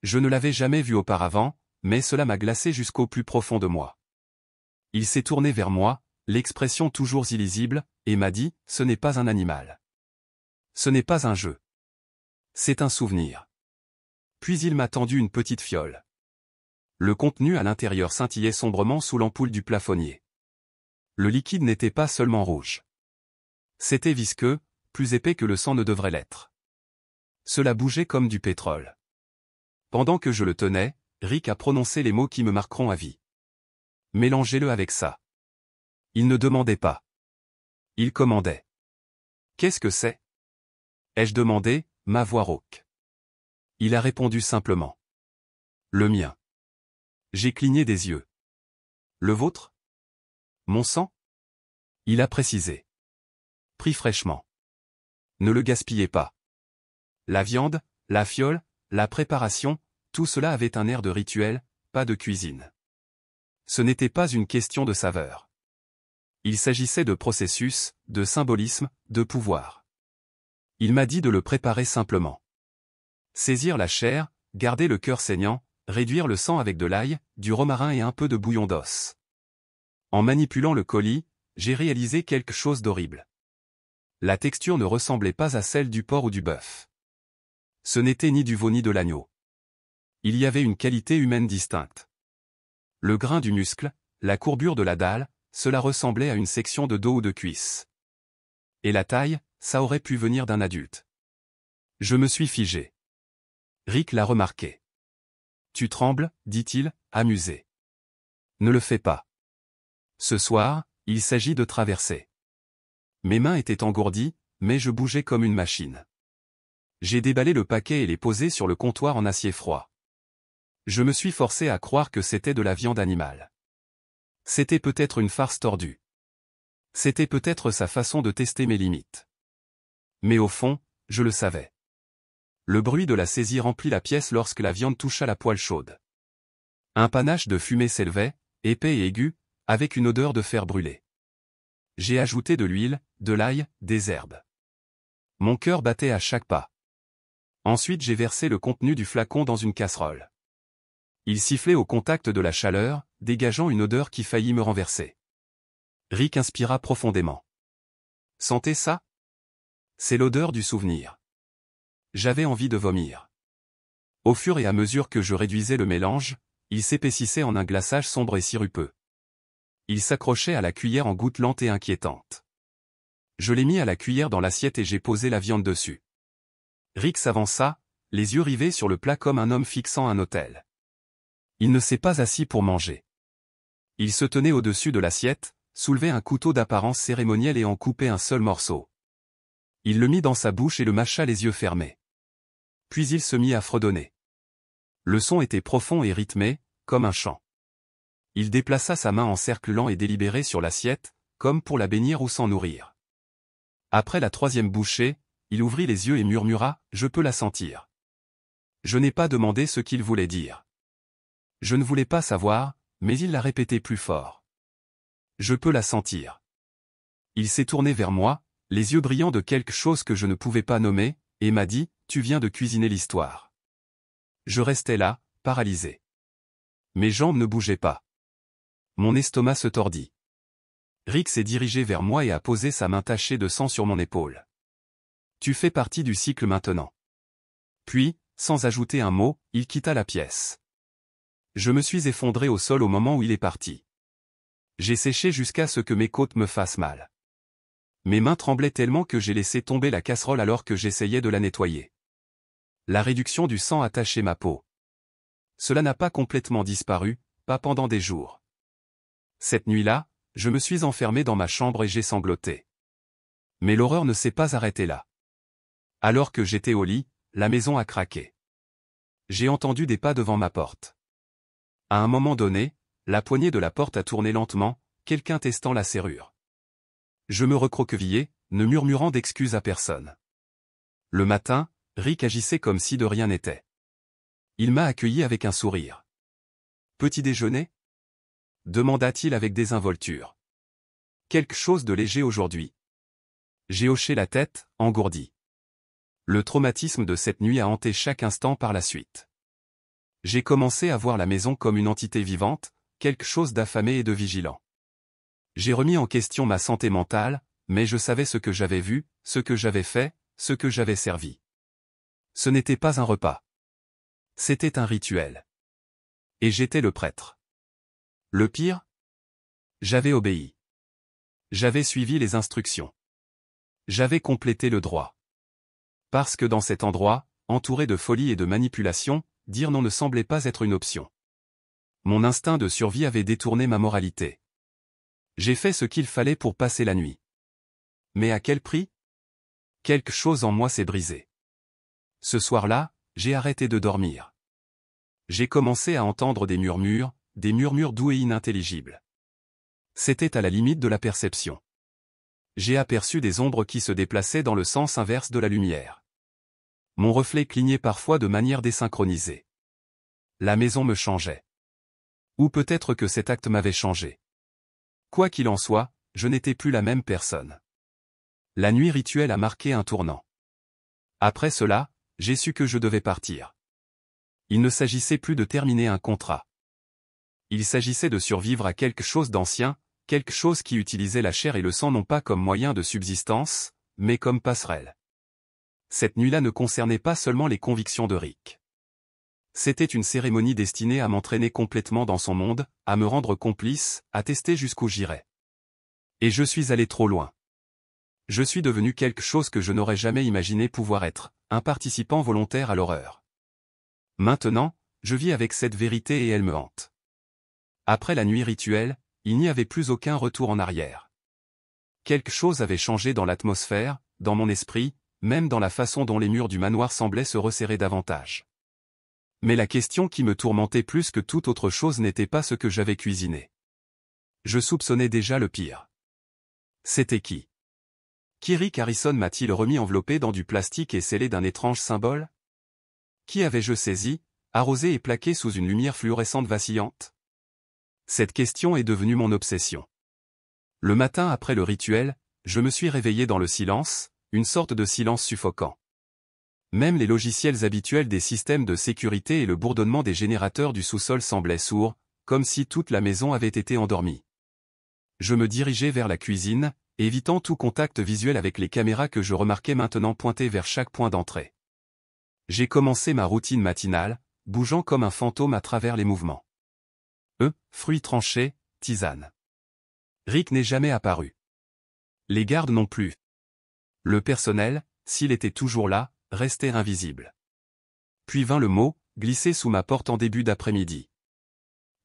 Je ne l'avais jamais vu auparavant, mais cela m'a glacé jusqu'au plus profond de moi. Il s'est tourné vers moi, l'expression toujours illisible, et m'a dit, « Ce n'est pas un animal. Ce n'est pas un jeu. C'est un souvenir. » Puis il m'a tendu une petite fiole. Le contenu à l'intérieur scintillait sombrement sous l'ampoule du plafonnier. Le liquide n'était pas seulement rouge. C'était visqueux, plus épais que le sang ne devrait l'être. Cela bougeait comme du pétrole. Pendant que je le tenais, Rick a prononcé les mots qui me marqueront à vie. Mélangez-le avec ça. Il ne demandait pas. Il commandait. Qu'est-ce que c'est? Ai-je demandé, ma voix rauque. Il a répondu simplement. Le mien. J'ai cligné des yeux. Le vôtre? Mon sang? Il a précisé. Pris fraîchement. Ne le gaspillez pas. La viande, la fiole, la préparation, tout cela avait un air de rituel, pas de cuisine. Ce n'était pas une question de saveur. Il s'agissait de processus, de symbolisme, de pouvoir. Il m'a dit de le préparer simplement. Saisir la chair, garder le cœur saignant, réduire le sang avec de l'ail, du romarin et un peu de bouillon d'os. En manipulant le colis, j'ai réalisé quelque chose d'horrible. La texture ne ressemblait pas à celle du porc ou du bœuf. Ce n'était ni du veau ni de l'agneau. Il y avait une qualité humaine distincte. Le grain du muscle, la courbure de la dalle, cela ressemblait à une section de dos ou de cuisse. Et la taille, ça aurait pu venir d'un adulte. Je me suis figé. Rick l'a remarqué. Tu trembles, dit-il, amusé. Ne le fais pas. Ce soir, il s'agit de traverser. Mes mains étaient engourdies, mais je bougeais comme une machine. J'ai déballé le paquet et l'ai posé sur le comptoir en acier froid. Je me suis forcé à croire que c'était de la viande animale. C'était peut-être une farce tordue. C'était peut-être sa façon de tester mes limites. Mais au fond, je le savais. Le bruit de la saisie remplit la pièce lorsque la viande toucha la poêle chaude. Un panache de fumée s'élevait, épais et aigu, avec une odeur de fer brûlé. J'ai ajouté de l'huile, de l'ail, des herbes. Mon cœur battait à chaque pas. Ensuite j'ai versé le contenu du flacon dans une casserole. Il sifflait au contact de la chaleur, dégageant une odeur qui faillit me renverser. Rick inspira profondément. Sentez ça? C'est l'odeur du souvenir. J'avais envie de vomir. Au fur et à mesure que je réduisais le mélange, il s'épaississait en un glaçage sombre et sirupeux. Il s'accrochait à la cuillère en gouttes lentes et inquiétantes. Je l'ai mis à la cuillère dans l'assiette et j'ai posé la viande dessus. Rick s'avança, les yeux rivés sur le plat comme un homme fixant un autel. Il ne s'est pas assis pour manger. Il se tenait au-dessus de l'assiette, soulevait un couteau d'apparence cérémonielle et en coupait un seul morceau. Il le mit dans sa bouche et le mâcha les yeux fermés. Puis il se mit à fredonner. Le son était profond et rythmé, comme un chant. Il déplaça sa main en cercle lent et délibéré sur l'assiette, comme pour la bénir ou s'en nourrir. Après la troisième bouchée, il ouvrit les yeux et murmura « Je peux la sentir ». Je n'ai pas demandé ce qu'il voulait dire. Je ne voulais pas savoir, mais il l'a répété plus fort. Je peux la sentir. Il s'est tourné vers moi, les yeux brillants de quelque chose que je ne pouvais pas nommer, et m'a dit « Tu viens de cuisiner l'histoire ». Je restais là, paralysé. Mes jambes ne bougeaient pas. Mon estomac se tordit. Rick s'est dirigé vers moi et a posé sa main tachée de sang sur mon épaule. Tu fais partie du cycle maintenant. Puis, sans ajouter un mot, il quitta la pièce. Je me suis effondré au sol au moment où il est parti. J'ai séché jusqu'à ce que mes côtes me fassent mal. Mes mains tremblaient tellement que j'ai laissé tomber la casserole alors que j'essayais de la nettoyer. La réduction du sang a taché ma peau. Cela n'a pas complètement disparu, pas pendant des jours. Cette nuit-là, je me suis enfermé dans ma chambre et j'ai sangloté. Mais l'horreur ne s'est pas arrêtée là. Alors que j'étais au lit, la maison a craqué. J'ai entendu des pas devant ma porte. À un moment donné, la poignée de la porte a tourné lentement, quelqu'un testant la serrure. Je me recroquevillai, ne murmurant d'excuses à personne. Le matin, Rick agissait comme si de rien n'était. Il m'a accueilli avec un sourire. « Petit déjeuner ?» demanda-t-il avec désinvolture. « Quelque chose de léger aujourd'hui. » J'ai hoché la tête, engourdi. Le traumatisme de cette nuit a hanté chaque instant par la suite. J'ai commencé à voir la maison comme une entité vivante, quelque chose d'affamé et de vigilant. J'ai remis en question ma santé mentale, mais je savais ce que j'avais vu, ce que j'avais fait, ce que j'avais servi. Ce n'était pas un repas. C'était un rituel. Et j'étais le prêtre. Le pire? J'avais obéi. J'avais suivi les instructions. J'avais complété le droit. Parce que dans cet endroit, entouré de folie et de manipulation, dire non ne semblait pas être une option. Mon instinct de survie avait détourné ma moralité. J'ai fait ce qu'il fallait pour passer la nuit. Mais à quel prix? Quelque chose en moi s'est brisé. Ce soir-là, j'ai arrêté de dormir. J'ai commencé à entendre des murmures doux et inintelligibles. C'était à la limite de la perception. J'ai aperçu des ombres qui se déplaçaient dans le sens inverse de la lumière. Mon reflet clignait parfois de manière désynchronisée. La maison me changeait. Ou peut-être que cet acte m'avait changé. Quoi qu'il en soit, je n'étais plus la même personne. La nuit rituelle a marqué un tournant. Après cela, j'ai su que je devais partir. Il ne s'agissait plus de terminer un contrat. Il s'agissait de survivre à quelque chose d'ancien, quelque chose qui utilisait la chair et le sang non pas comme moyen de subsistance, mais comme passerelle. Cette nuit-là ne concernait pas seulement les convictions de Rick. C'était une cérémonie destinée à m'entraîner complètement dans son monde, à me rendre complice, à tester jusqu'où j'irais. Et je suis allé trop loin. Je suis devenu quelque chose que je n'aurais jamais imaginé pouvoir être, un participant volontaire à l'horreur. Maintenant, je vis avec cette vérité et elle me hante. Après la nuit rituelle, il n'y avait plus aucun retour en arrière. Quelque chose avait changé dans l'atmosphère, dans mon esprit, même dans la façon dont les murs du manoir semblaient se resserrer davantage. Mais la question qui me tourmentait plus que toute autre chose n'était pas ce que j'avais cuisiné. Je soupçonnais déjà le pire. C'était qui? Qui Rick Harrison m'a-t-il remis enveloppé dans du plastique et scellé d'un étrange symbole? Qui avais-je saisi, arrosé et plaqué sous une lumière fluorescente vacillante? Cette question est devenue mon obsession. Le matin après le rituel, je me suis réveillé dans le silence, une sorte de silence suffocant. Même les logiciels habituels des systèmes de sécurité et le bourdonnement des générateurs du sous-sol semblaient sourds, comme si toute la maison avait été endormie. Je me dirigeais vers la cuisine, évitant tout contact visuel avec les caméras que je remarquais maintenant pointées vers chaque point d'entrée. J'ai commencé ma routine matinale, bougeant comme un fantôme à travers les mouvements. Fruits tranchés, tisane. Rick n'est jamais apparu. Les gardes non plus. Le personnel, s'il était toujours là, restait invisible. Puis vint le mot, glissé sous ma porte en début d'après-midi.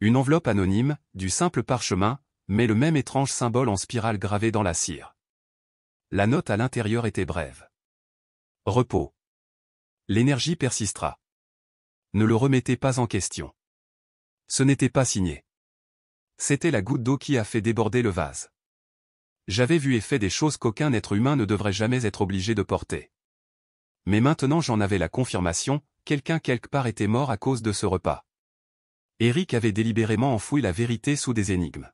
Une enveloppe anonyme, du simple parchemin, mais le même étrange symbole en spirale gravé dans la cire. La note à l'intérieur était brève. Repos. L'énergie persistera. Ne le remettez pas en question. Ce n'était pas signé. C'était la goutte d'eau qui a fait déborder le vase. J'avais vu et fait des choses qu'aucun être humain ne devrait jamais être obligé de porter. Mais maintenant j'en avais la confirmation, quelqu'un quelque part était mort à cause de ce repas. Eric avait délibérément enfoui la vérité sous des énigmes.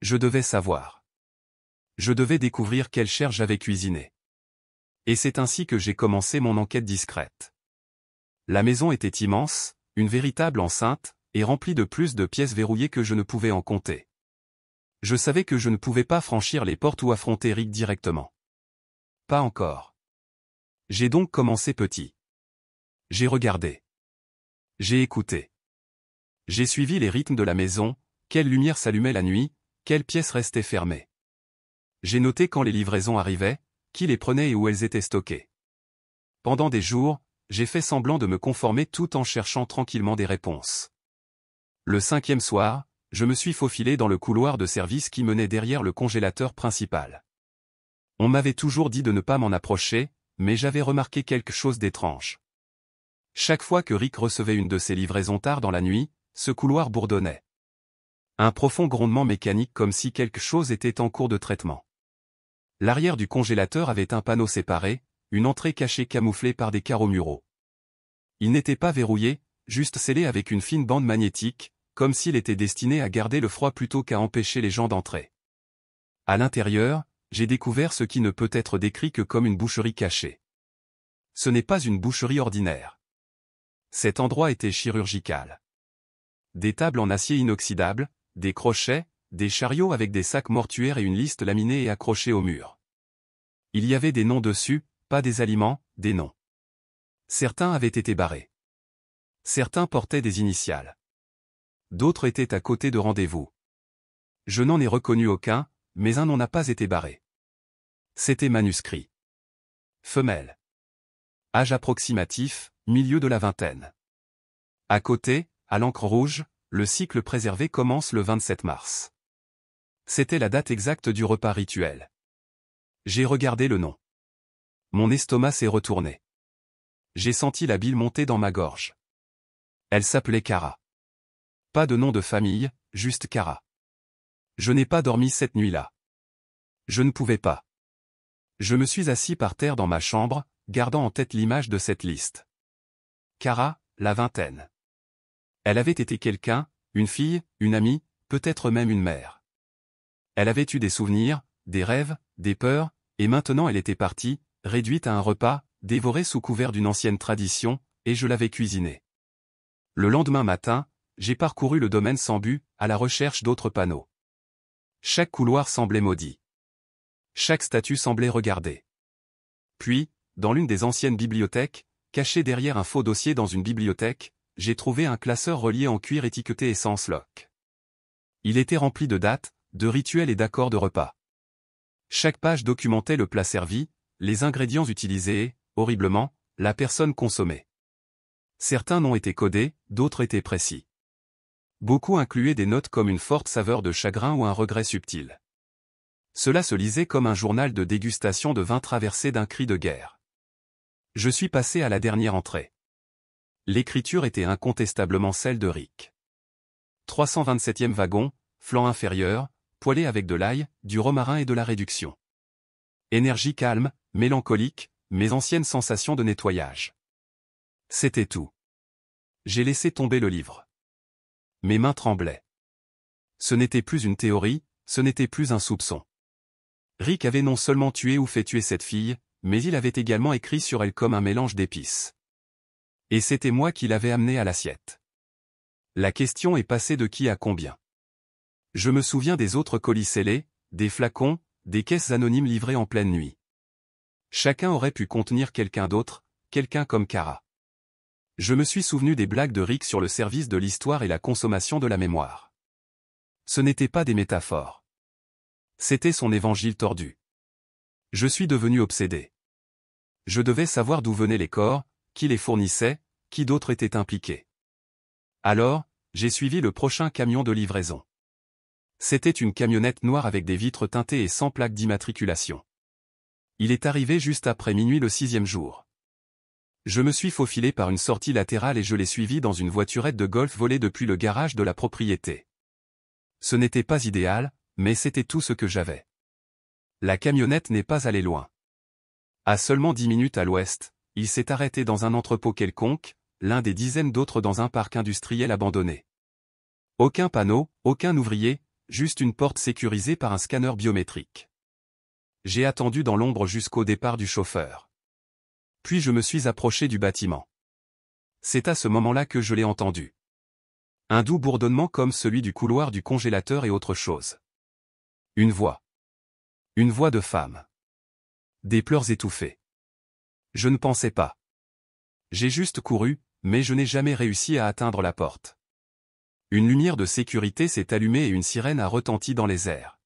Je devais savoir. Je devais découvrir quelle chair j'avais cuisinée. Et c'est ainsi que j'ai commencé mon enquête discrète. La maison était immense, une véritable enceinte, et remplie de plus de pièces verrouillées que je ne pouvais en compter. Je savais que je ne pouvais pas franchir les portes ou affronter Rick directement. Pas encore. J'ai donc commencé petit. J'ai regardé. J'ai écouté. J'ai suivi les rythmes de la maison, quelle lumière s'allumait la nuit, quelles pièces restaient fermées. J'ai noté quand les livraisons arrivaient, qui les prenait et où elles étaient stockées. Pendant des jours, j'ai fait semblant de me conformer tout en cherchant tranquillement des réponses. Le 5e soir, je me suis faufilé dans le couloir de service qui menait derrière le congélateur principal. On m'avait toujours dit de ne pas m'en approcher, mais j'avais remarqué quelque chose d'étrange. Chaque fois que Rick recevait une de ses livraisons tard dans la nuit, ce couloir bourdonnait. Un profond grondement mécanique comme si quelque chose était en cours de traitement. L'arrière du congélateur avait un panneau séparé, une entrée cachée camouflée par des carreaux muraux. Il n'était pas verrouillé, juste scellé avec une fine bande magnétique, comme s'il était destiné à garder le froid plutôt qu'à empêcher les gens d'entrer. À l'intérieur, j'ai découvert ce qui ne peut être décrit que comme une boucherie cachée. Ce n'est pas une boucherie ordinaire. Cet endroit était chirurgical. Des tables en acier inoxydable, des crochets, des chariots avec des sacs mortuaires et une liste laminée et accrochée au mur. Il y avait des noms dessus, pas des aliments, des noms. Certains avaient été barrés. Certains portaient des initiales. d'autres étaient à côté de rendez-vous. Je n'en ai reconnu aucun, mais un nom n'a pas été barré. C'était manuscrit. Femelle. Âge approximatif, milieu de la vingtaine. À côté, à l'encre rouge, le cycle préservé commence le 27 mars. C'était la date exacte du repas rituel. J'ai regardé le nom. Mon estomac s'est retourné. J'ai senti la bile monter dans ma gorge. Elle s'appelait Cara. Pas de nom de famille, juste Cara. Je n'ai pas dormi cette nuit-là. Je ne pouvais pas. Je me suis assis par terre dans ma chambre, gardant en tête l'image de cette liste. Cara, la vingtaine. Elle avait été quelqu'un, une fille, une amie, peut-être même une mère. Elle avait eu des souvenirs, des rêves, des peurs, et maintenant elle était partie, réduite à un repas, dévoré sous couvert d'une ancienne tradition, et je l'avais cuisinée. Le lendemain matin, j'ai parcouru le domaine sans but, à la recherche d'autres panneaux. Chaque couloir semblait maudit. Chaque statue semblait regarder. Puis, dans l'une des anciennes bibliothèques, caché derrière un faux dossier dans une bibliothèque, j'ai trouvé un classeur relié en cuir étiqueté Essence Lock. Il était rempli de dates, de rituels et d'accords de repas. Chaque page documentait le plat servi, les ingrédients utilisés et, horriblement, la personne consommée. Certains noms étaient codés, d'autres étaient précis. Beaucoup incluaient des notes comme une forte saveur de chagrin ou un regret subtil. Cela se lisait comme un journal de dégustation de vin traversé d'un cri de guerre. Je suis passé à la dernière entrée. L'écriture était incontestablement celle de Rick. 327e wagon, flanc inférieur, poêlé avec de l'ail, du romarin et de la réduction. Énergie calme, mélancolique, mes anciennes sensations de nettoyage. C'était tout. J'ai laissé tomber le livre. Mes mains tremblaient. Ce n'était plus une théorie, ce n'était plus un soupçon. Rick avait non seulement tué ou fait tuer cette fille, mais il avait également écrit sur elle comme un mélange d'épices. Et c'était moi qui l'avais amené à l'assiette. La question est passée de qui à combien. Je me souviens des autres colis scellés, des flacons, des caisses anonymes livrées en pleine nuit. Chacun aurait pu contenir quelqu'un d'autre, quelqu'un comme Cara. Je me suis souvenu des blagues de Rick sur le service de l'histoire et la consommation de la mémoire. Ce n'étaient pas des métaphores. C'était son évangile tordu. Je suis devenu obsédé. Je devais savoir d'où venaient les corps, qui les fournissait, qui d'autres étaient impliqués. Alors, j'ai suivi le prochain camion de livraison. C'était une camionnette noire avec des vitres teintées et sans plaque d'immatriculation. Il est arrivé juste après minuit le 6e jour. Je me suis faufilé par une sortie latérale et je l'ai suivi dans une voiturette de golf volée depuis le garage de la propriété. Ce n'était pas idéal, mais c'était tout ce que j'avais. La camionnette n'est pas allée loin. À seulement 10 minutes à l'ouest, il s'est arrêté dans un entrepôt quelconque, l'un des dizaines d'autres dans un parc industriel abandonné. Aucun panneau, aucun ouvrier, juste une porte sécurisée par un scanner biométrique. J'ai attendu dans l'ombre jusqu'au départ du chauffeur. Puis je me suis approché du bâtiment. C'est à ce moment-là que je l'ai entendu. Un doux bourdonnement comme celui du couloir du congélateur et autre chose. Une voix. Une voix de femme. Des pleurs étouffés. Je ne pensais pas. J'ai juste couru, mais je n'ai jamais réussi à atteindre la porte. Une lumière de sécurité s'est allumée et une sirène a retenti dans les airs.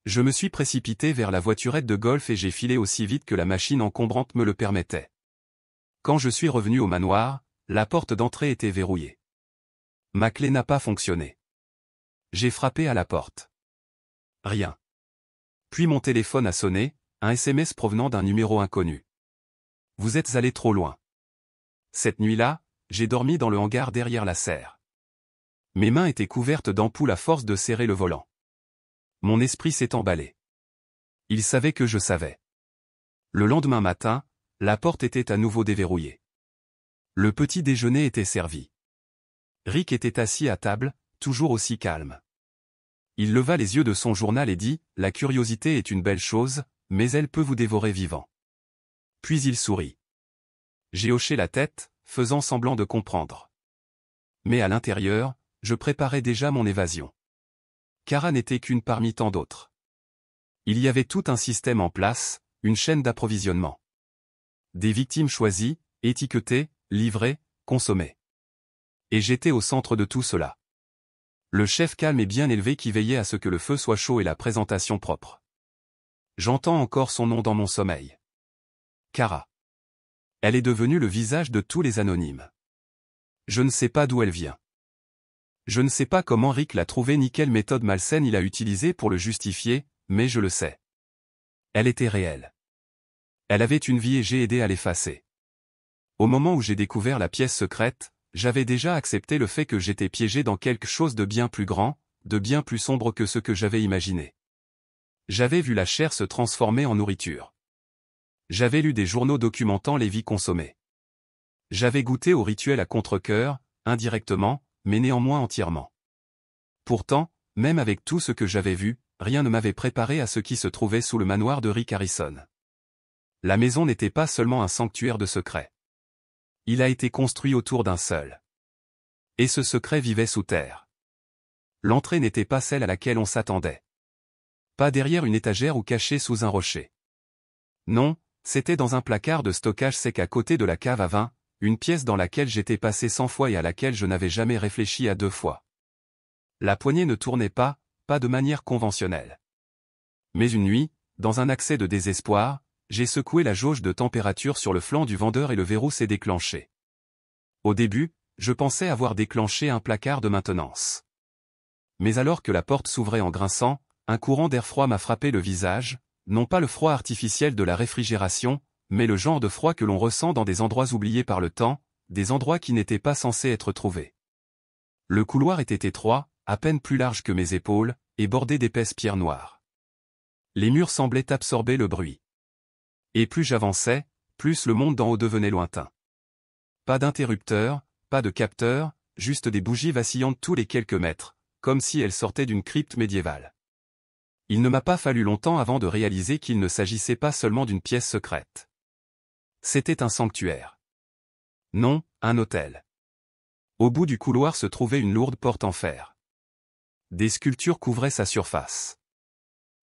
Je me suis précipité vers la voiturette de golf et j'ai filé aussi vite que la machine encombrante me le permettait. Quand je suis revenu au manoir, la porte d'entrée était verrouillée. Ma clé n'a pas fonctionné. J'ai frappé à la porte. Rien. Puis mon téléphone a sonné, un SMS provenant d'un numéro inconnu. Vous êtes allé trop loin. Cette nuit-là, j'ai dormi dans le hangar derrière la serre. Mes mains étaient couvertes d'ampoules à force de serrer le volant. Mon esprit s'est emballé. Il savait que je savais. Le lendemain matin, la porte était à nouveau déverrouillée. Le petit déjeuner était servi. Rick était assis à table, toujours aussi calme. Il leva les yeux de son journal et dit « La curiosité est une belle chose, mais elle peut vous dévorer vivant. » Puis il sourit. J'ai hoché la tête, faisant semblant de comprendre. Mais à l'intérieur, je préparais déjà mon évasion. Cara n'était qu'une parmi tant d'autres. Il y avait tout un système en place, une chaîne d'approvisionnement. Des victimes choisies, étiquetées, livrées, consommées. Et j'étais au centre de tout cela. Le chef calme et bien élevé qui veillait à ce que le feu soit chaud et la présentation propre. J'entends encore son nom dans mon sommeil. Kara. Elle est devenue le visage de tous les anonymes. Je ne sais pas d'où elle vient. Je ne sais pas comment Rick l'a trouvée ni quelle méthode malsaine il a utilisée pour le justifier, mais je le sais. Elle était réelle. Elle avait une vie et j'ai aidé à l'effacer. Au moment où j'ai découvert la pièce secrète, j'avais déjà accepté le fait que j'étais piégé dans quelque chose de bien plus grand, de bien plus sombre que ce que j'avais imaginé. J'avais vu la chair se transformer en nourriture. J'avais lu des journaux documentant les vies consommées. J'avais goûté au rituel à contre-cœur, indirectement, mais néanmoins entièrement. Pourtant, même avec tout ce que j'avais vu, rien ne m'avait préparé à ce qui se trouvait sous le manoir de Rick Harrison. La maison n'était pas seulement un sanctuaire de secrets. Il a été construit autour d'un seul. Et ce secret vivait sous terre. L'entrée n'était pas celle à laquelle on s'attendait. Pas derrière une étagère ou caché sous un rocher. Non, c'était dans un placard de stockage sec à côté de la cave à vin, une pièce dans laquelle j'étais passé 100 fois et à laquelle je n'avais jamais réfléchi à 2 fois. La poignée ne tournait pas de manière conventionnelle. Mais une nuit, dans un accès de désespoir, j'ai secoué la jauge de température sur le flanc du vendeur et le verrou s'est déclenché. Au début, je pensais avoir déclenché un placard de maintenance. Mais alors que la porte s'ouvrait en grinçant, un courant d'air froid m'a frappé le visage, non pas le froid artificiel de la réfrigération, mais le genre de froid que l'on ressent dans des endroits oubliés par le temps, des endroits qui n'étaient pas censés être trouvés. Le couloir était étroit, à peine plus large que mes épaules, et bordé d'épaisses pierres noires. Les murs semblaient absorber le bruit. Et plus j'avançais, plus le monde d'en haut devenait lointain. Pas d'interrupteur, pas de capteur, juste des bougies vacillantes tous les quelques mètres, comme si elles sortaient d'une crypte médiévale. Il ne m'a pas fallu longtemps avant de réaliser qu'il ne s'agissait pas seulement d'une pièce secrète. C'était un sanctuaire. Non, un hôtel. Au bout du couloir se trouvait une lourde porte en fer. Des sculptures couvraient sa surface.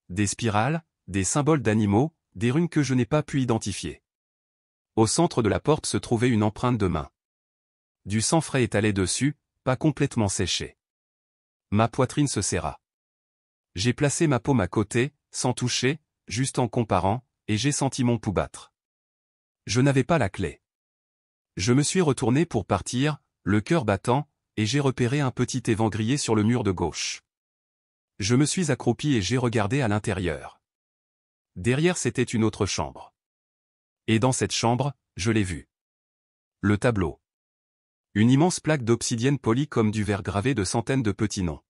Des spirales, des symboles d'animaux, des runes que je n'ai pas pu identifier. Au centre de la porte se trouvait une empreinte de main. Du sang frais étalé dessus, pas complètement séché. Ma poitrine se serra. J'ai placé ma paume à côté, sans toucher, juste en comparant, et j'ai senti mon pouls battre. Je n'avais pas la clé. Je me suis retourné pour partir, le cœur battant, et j'ai repéré un petit évan grillé sur le mur de gauche. Je me suis accroupi et j'ai regardé à l'intérieur. Derrière c'était une autre chambre. Et dans cette chambre, je l'ai vu. Le tableau. Une immense plaque d'obsidienne polie comme du verre gravé de centaines de petits noms.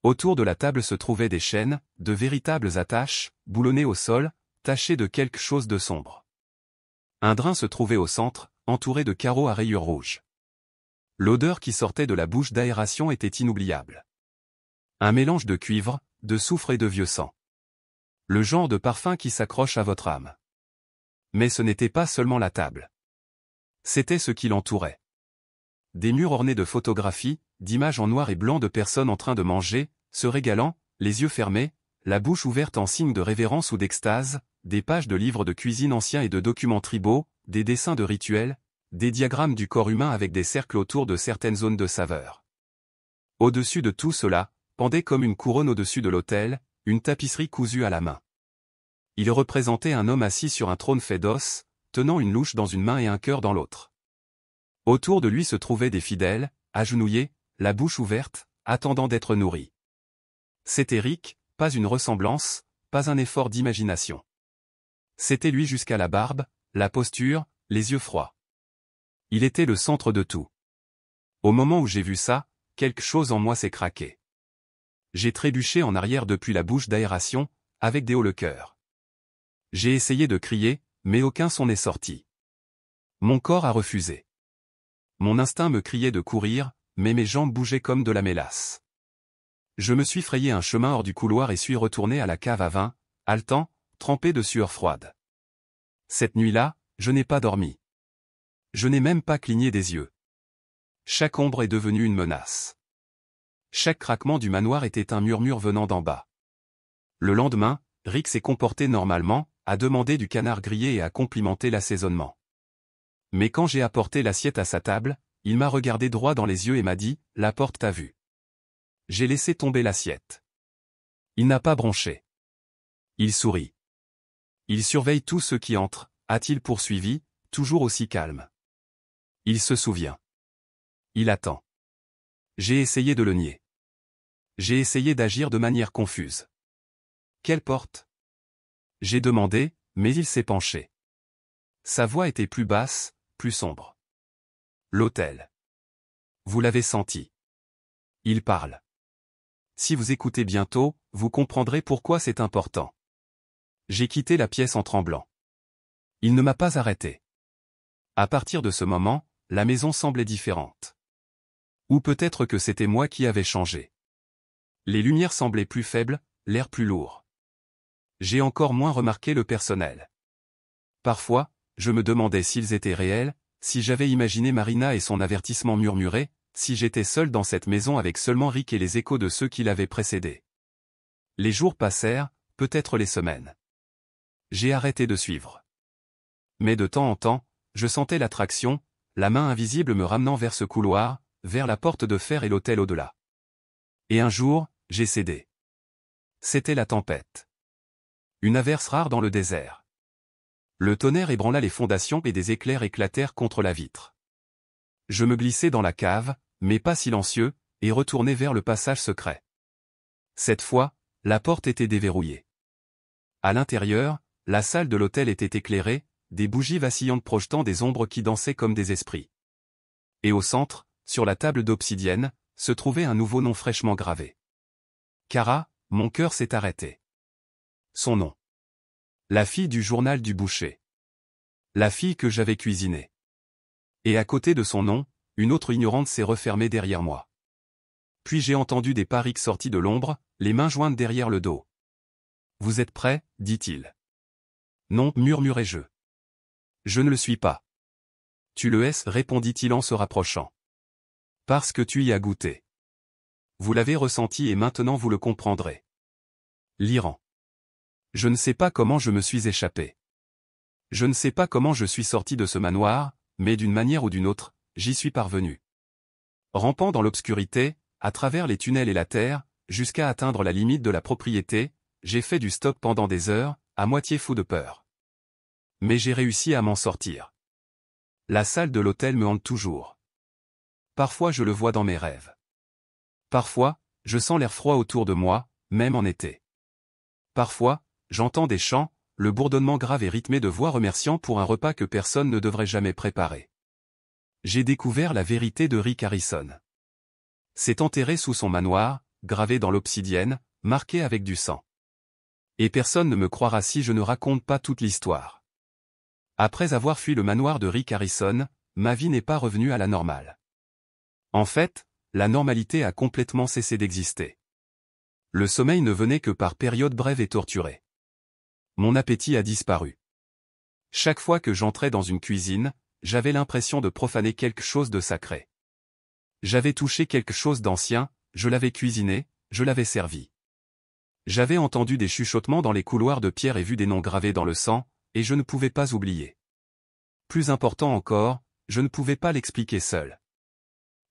Autour de la table se trouvaient des chaînes, de véritables attaches, boulonnées au sol, tachées de quelque chose de sombre. Un drain se trouvait au centre, entouré de carreaux à rayures rouges. L'odeur qui sortait de la bouche d'aération était inoubliable. Un mélange de cuivre, de soufre et de vieux sang. Le genre de parfum qui s'accroche à votre âme. Mais ce n'était pas seulement la table. C'était ce qui l'entourait. Des murs ornés de photographies, d'images en noir et blanc de personnes en train de manger, se régalant, les yeux fermés, la bouche ouverte en signe de révérence ou d'extase, des pages de livres de cuisine anciens et de documents tribaux, des dessins de rituels, des diagrammes du corps humain avec des cercles autour de certaines zones de saveur. Au-dessus de tout cela, pendait comme une couronne au-dessus de l'autel, une tapisserie cousue à la main. Il représentait un homme assis sur un trône fait d'os, tenant une louche dans une main et un cœur dans l'autre. Autour de lui se trouvaient des fidèles, agenouillés, la bouche ouverte, attendant d'être nourris. C'était Rick, pas une ressemblance, pas un effort d'imagination. C'était lui jusqu'à la barbe, la posture, les yeux froids. Il était le centre de tout. Au moment où j'ai vu ça, quelque chose en moi s'est craqué. J'ai trébuché en arrière depuis la bouche d'aération, avec des hauts le cœur. J'ai essayé de crier, mais aucun son n'est sorti. Mon corps a refusé. Mon instinct me criait de courir, mais mes jambes bougeaient comme de la mélasse. Je me suis frayé un chemin hors du couloir et suis retourné à la cave à vin, haletant, trempé de sueur froide. Cette nuit-là, je n'ai pas dormi. Je n'ai même pas cligné des yeux. Chaque ombre est devenue une menace. Chaque craquement du manoir était un murmure venant d'en bas. Le lendemain, Rick s'est comporté normalement, a demandé du canard grillé et a complimenté l'assaisonnement. Mais quand j'ai apporté l'assiette à sa table, il m'a regardé droit dans les yeux et m'a dit « La porte t'a vu ». J'ai laissé tomber l'assiette. Il n'a pas bronché. Il sourit. Il surveille tous ceux qui entrent, a-t-il poursuivi, toujours aussi calme. Il se souvient. Il attend. J'ai essayé de le nier. J'ai essayé d'agir de manière confuse. Quelle porte? J'ai demandé, mais il s'est penché. Sa voix était plus basse, plus sombre. L'hôtel. Vous l'avez senti. Il parle. Si vous écoutez bientôt, vous comprendrez pourquoi c'est important. J'ai quitté la pièce en tremblant. Il ne m'a pas arrêté. À partir de ce moment, la maison semblait différente. Ou peut-être que c'était moi qui avais changé. Les lumières semblaient plus faibles, l'air plus lourd. J'ai encore moins remarqué le personnel. Parfois, je me demandais s'ils étaient réels, si j'avais imaginé Marina et son avertissement murmuré, si j'étais seul dans cette maison avec seulement Rick et les échos de ceux qui l'avaient précédé. Les jours passèrent, peut-être les semaines. J'ai arrêté de suivre. Mais de temps en temps, je sentais l'attraction, la main invisible me ramenant vers ce couloir, vers la porte de fer et l'hôtel au-delà. Et un jour, j'ai cédé. C'était la tempête. Une averse rare dans le désert. Le tonnerre ébranla les fondations et des éclairs éclatèrent contre la vitre. Je me glissai dans la cave, mais pas silencieux, et retournai vers le passage secret. Cette fois, la porte était déverrouillée. À l'intérieur, la salle de l'hôtel était éclairée, des bougies vacillantes projetant des ombres qui dansaient comme des esprits. Et au centre, sur la table d'obsidienne, se trouvait un nouveau nom fraîchement gravé. Kara, mon cœur s'est arrêté. Son nom. La fille du journal du boucher. La fille que j'avais cuisinée. Et à côté de son nom, une autre ignorante s'est refermée derrière moi. Puis j'ai entendu des pas Rick sortis de l'ombre, les mains jointes derrière le dos. « Vous êtes prêt ?» dit-il. « Non, murmurai-je. Je ne le suis pas. »« Tu le es » répondit-il en se rapprochant. « Parce que tu y as goûté. Vous l'avez ressenti et maintenant vous le comprendrez. » L'Iran. Je ne sais pas comment je me suis échappé. Je ne sais pas comment je suis sorti de ce manoir, mais d'une manière ou d'une autre, j'y suis parvenu. Rampant dans l'obscurité, à travers les tunnels et la terre, jusqu'à atteindre la limite de la propriété, j'ai fait du stop pendant des heures, à moitié fou de peur. Mais j'ai réussi à m'en sortir. La salle de l'hôtel me hante toujours. Parfois je le vois dans mes rêves. Parfois, je sens l'air froid autour de moi, même en été. Parfois, j'entends des chants, le bourdonnement grave et rythmé de voix remerciant pour un repas que personne ne devrait jamais préparer. J'ai découvert la vérité de Rick Harrison. C'est enterré sous son manoir, gravé dans l'obsidienne, marqué avec du sang. Et personne ne me croira si je ne raconte pas toute l'histoire. Après avoir fui le manoir de Rick Harrison, ma vie n'est pas revenue à la normale. En fait, la normalité a complètement cessé d'exister. Le sommeil ne venait que par périodes brèves et torturées. Mon appétit a disparu. Chaque fois que j'entrais dans une cuisine, j'avais l'impression de profaner quelque chose de sacré. J'avais touché quelque chose d'ancien, je l'avais cuisiné, je l'avais servi. J'avais entendu des chuchotements dans les couloirs de pierre et vu des noms gravés dans le sang, et je ne pouvais pas oublier. Plus important encore, je ne pouvais pas l'expliquer seul.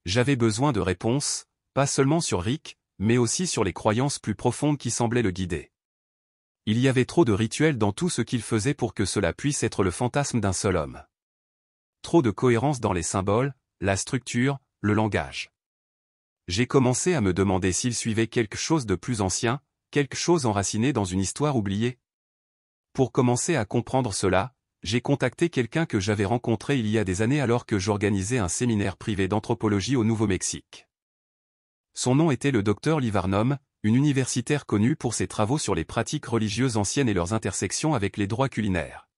J'avais besoin de réponses, pas seulement sur Rick, mais aussi sur les croyances plus profondes qui semblaient le guider. Il y avait trop de rituels dans tout ce qu'il faisait pour que cela puisse être le fantasme d'un seul homme. Trop de cohérence dans les symboles, la structure, le langage. J'ai commencé à me demander s'il suivait quelque chose de plus ancien, quelque chose enraciné dans une histoire oubliée. Pour commencer à comprendre cela, j'ai contacté quelqu'un que j'avais rencontré il y a des années alors que j'organisais un séminaire privé d'anthropologie au Nouveau-Mexique. Son nom était le Dr Lee Varnum, une universitaire connue pour ses travaux sur les pratiques religieuses anciennes et leurs intersections avec les droits culinaires.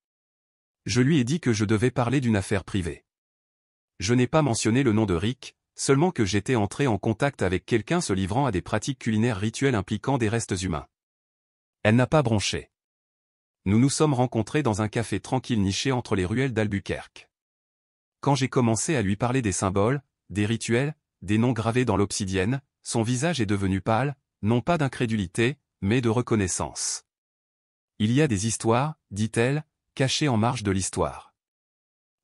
Je lui ai dit que je devais parler d'une affaire privée. Je n'ai pas mentionné le nom de Rick, seulement que j'étais entré en contact avec quelqu'un se livrant à des pratiques culinaires rituelles impliquant des restes humains. Elle n'a pas bronché. Nous nous sommes rencontrés dans un café tranquille niché entre les ruelles d'Albuquerque. Quand j'ai commencé à lui parler des symboles, des rituels, des noms gravés dans l'obsidienne, son visage est devenu pâle, non pas d'incrédulité, mais de reconnaissance. Il y a des histoires, dit-elle, cachées en marge de l'histoire.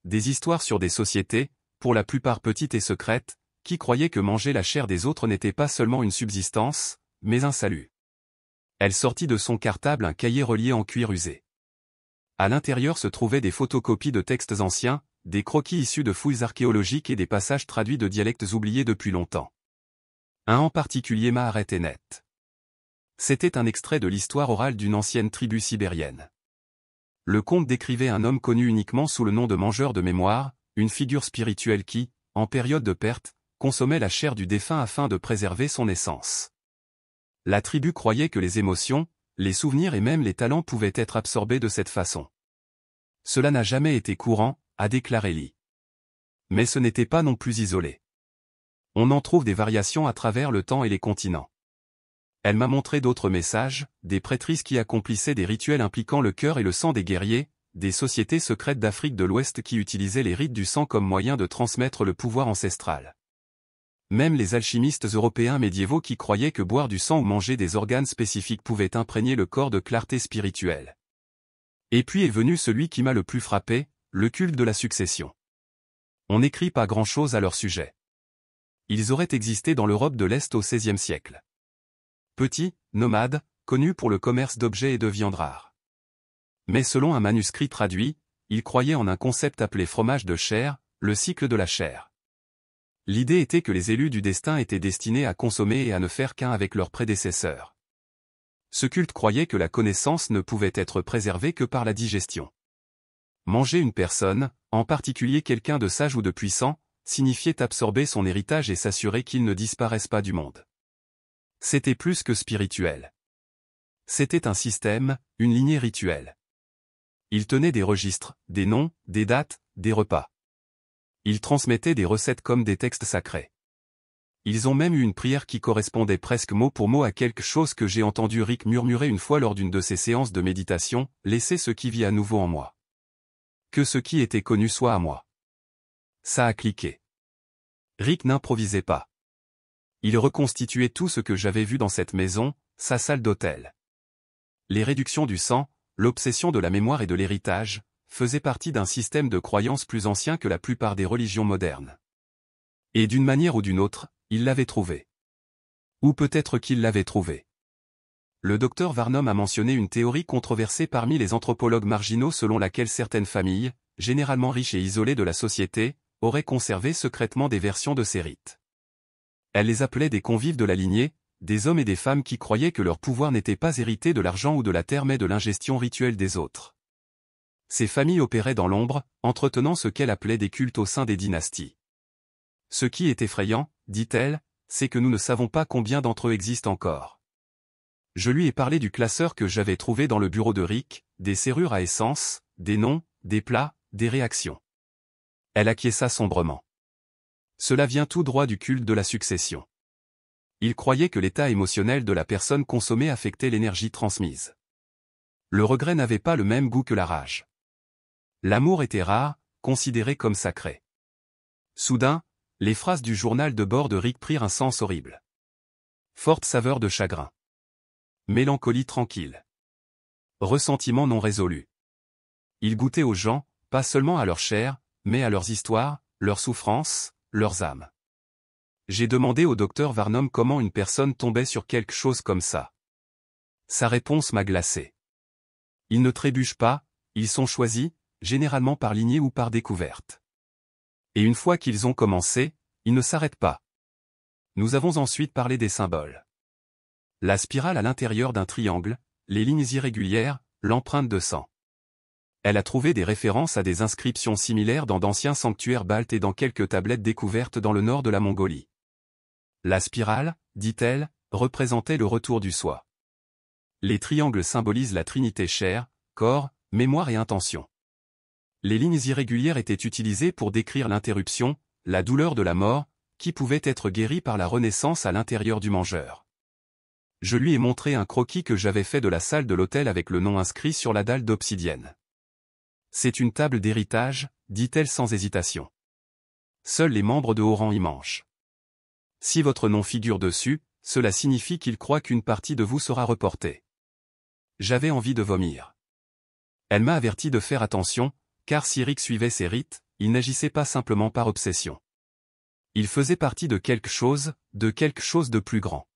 Des histoires sur des sociétés, pour la plupart petites et secrètes, qui croyait que manger la chair des autres n'était pas seulement une subsistance, mais un salut. Elle sortit de son cartable un cahier relié en cuir usé. À l'intérieur se trouvaient des photocopies de textes anciens, des croquis issus de fouilles archéologiques et des passages traduits de dialectes oubliés depuis longtemps. Un en particulier m'a arrêté net. C'était un extrait de l'histoire orale d'une ancienne tribu sibérienne. Le conte décrivait un homme connu uniquement sous le nom de mangeur de mémoire, une figure spirituelle qui, en période de perte, consommait la chair du défunt afin de préserver son essence. La tribu croyait que les émotions, les souvenirs et même les talents pouvaient être absorbés de cette façon. Cela n'a jamais été courant, a déclaré Lee. Mais ce n'était pas non plus isolé. On en trouve des variations à travers le temps et les continents. Elle m'a montré d'autres messages, des prêtrisses qui accomplissaient des rituels impliquant le cœur et le sang des guerriers, des sociétés secrètes d'Afrique de l'Ouest qui utilisaient les rites du sang comme moyen de transmettre le pouvoir ancestral. Même les alchimistes européens médiévaux qui croyaient que boire du sang ou manger des organes spécifiques pouvait imprégner le corps de clarté spirituelle. Et puis est venu celui qui m'a le plus frappé, le culte de la succession. On n'écrit pas grand-chose à leur sujet. Ils auraient existé dans l'Europe de l'Est au XVIe siècle. Petits, nomades, connus pour le commerce d'objets et de viandes rares. Mais selon un manuscrit traduit, ils croyaient en un concept appelé fromage de chair, le cycle de la chair. L'idée était que les élus du destin étaient destinés à consommer et à ne faire qu'un avec leurs prédécesseurs. Ce culte croyait que la connaissance ne pouvait être préservée que par la digestion. Manger une personne, en particulier quelqu'un de sage ou de puissant, signifiait absorber son héritage et s'assurer qu'il ne disparaisse pas du monde. C'était plus que spirituel. C'était un système, une lignée rituelle. Ils tenaient des registres, des noms, des dates, des repas. Ils transmettaient des recettes comme des textes sacrés. Ils ont même eu une prière qui correspondait presque mot pour mot à quelque chose que j'ai entendu Rick murmurer une fois lors d'une de ses séances de méditation, « Laissez ce qui vit à nouveau en moi. Que ce qui était connu soit à moi. » Ça a cliqué. Rick n'improvisait pas. Il reconstituait tout ce que j'avais vu dans cette maison, sa salle d'hôtel. Les réductions du sang, l'obsession de la mémoire et de l'héritage, faisaient partie d'un système de croyances plus ancien que la plupart des religions modernes. Et d'une manière ou d'une autre, il l'avait trouvé. Ou peut-être qu'il l'avait trouvé. Le docteur Varnum a mentionné une théorie controversée parmi les anthropologues marginaux selon laquelle certaines familles, généralement riches et isolées de la société, auraient conservé secrètement des versions de ces rites. Elle les appelait des convives de la lignée, des hommes et des femmes qui croyaient que leur pouvoir n'était pas hérité de l'argent ou de la terre mais de l'ingestion rituelle des autres. Ces familles opéraient dans l'ombre, entretenant ce qu'elle appelait des cultes au sein des dynasties. Ce qui est effrayant, dit-elle, c'est que nous ne savons pas combien d'entre eux existent encore. Je lui ai parlé du classeur que j'avais trouvé dans le bureau de Rick, des serrures à essence, des noms, des plats, des réactions. Elle acquiesça sombrement. Cela vient tout droit du culte de la succession. Il croyait que l'état émotionnel de la personne consommée affectait l'énergie transmise. Le regret n'avait pas le même goût que la rage. L'amour était rare, considéré comme sacré. Soudain, les phrases du journal de bord de Rick prirent un sens horrible. Forte saveur de chagrin. Mélancolie tranquille. Ressentiment non résolu. Il goûtait aux gens, pas seulement à leur chair, mais à leurs histoires, leurs souffrances, leurs âmes. J'ai demandé au docteur Varnum comment une personne tombait sur quelque chose comme ça. Sa réponse m'a glacé. Ils ne trébuchent pas, ils sont choisis, généralement par lignée ou par découverte. Et une fois qu'ils ont commencé, ils ne s'arrêtent pas. Nous avons ensuite parlé des symboles. La spirale à l'intérieur d'un triangle, les lignes irrégulières, l'empreinte de sang. Elle a trouvé des références à des inscriptions similaires dans d'anciens sanctuaires baltes et dans quelques tablettes découvertes dans le nord de la Mongolie. La spirale, dit-elle, représentait le retour du soi. Les triangles symbolisent la trinité chair, corps, mémoire et intention. Les lignes irrégulières étaient utilisées pour décrire l'interruption, la douleur de la mort, qui pouvait être guérie par la renaissance à l'intérieur du mangeur. Je lui ai montré un croquis que j'avais fait de la salle de l'hôtel avec le nom inscrit sur la dalle d'obsidienne. C'est une table d'héritage, dit-elle sans hésitation. Seuls les membres de haut rang y mangent. Si votre nom figure dessus, cela signifie qu'il croit qu'une partie de vous sera reportée. J'avais envie de vomir. Elle m'a averti de faire attention, car si Rick suivait ses rites, il n'agissait pas simplement par obsession. Il faisait partie de quelque chose de plus grand.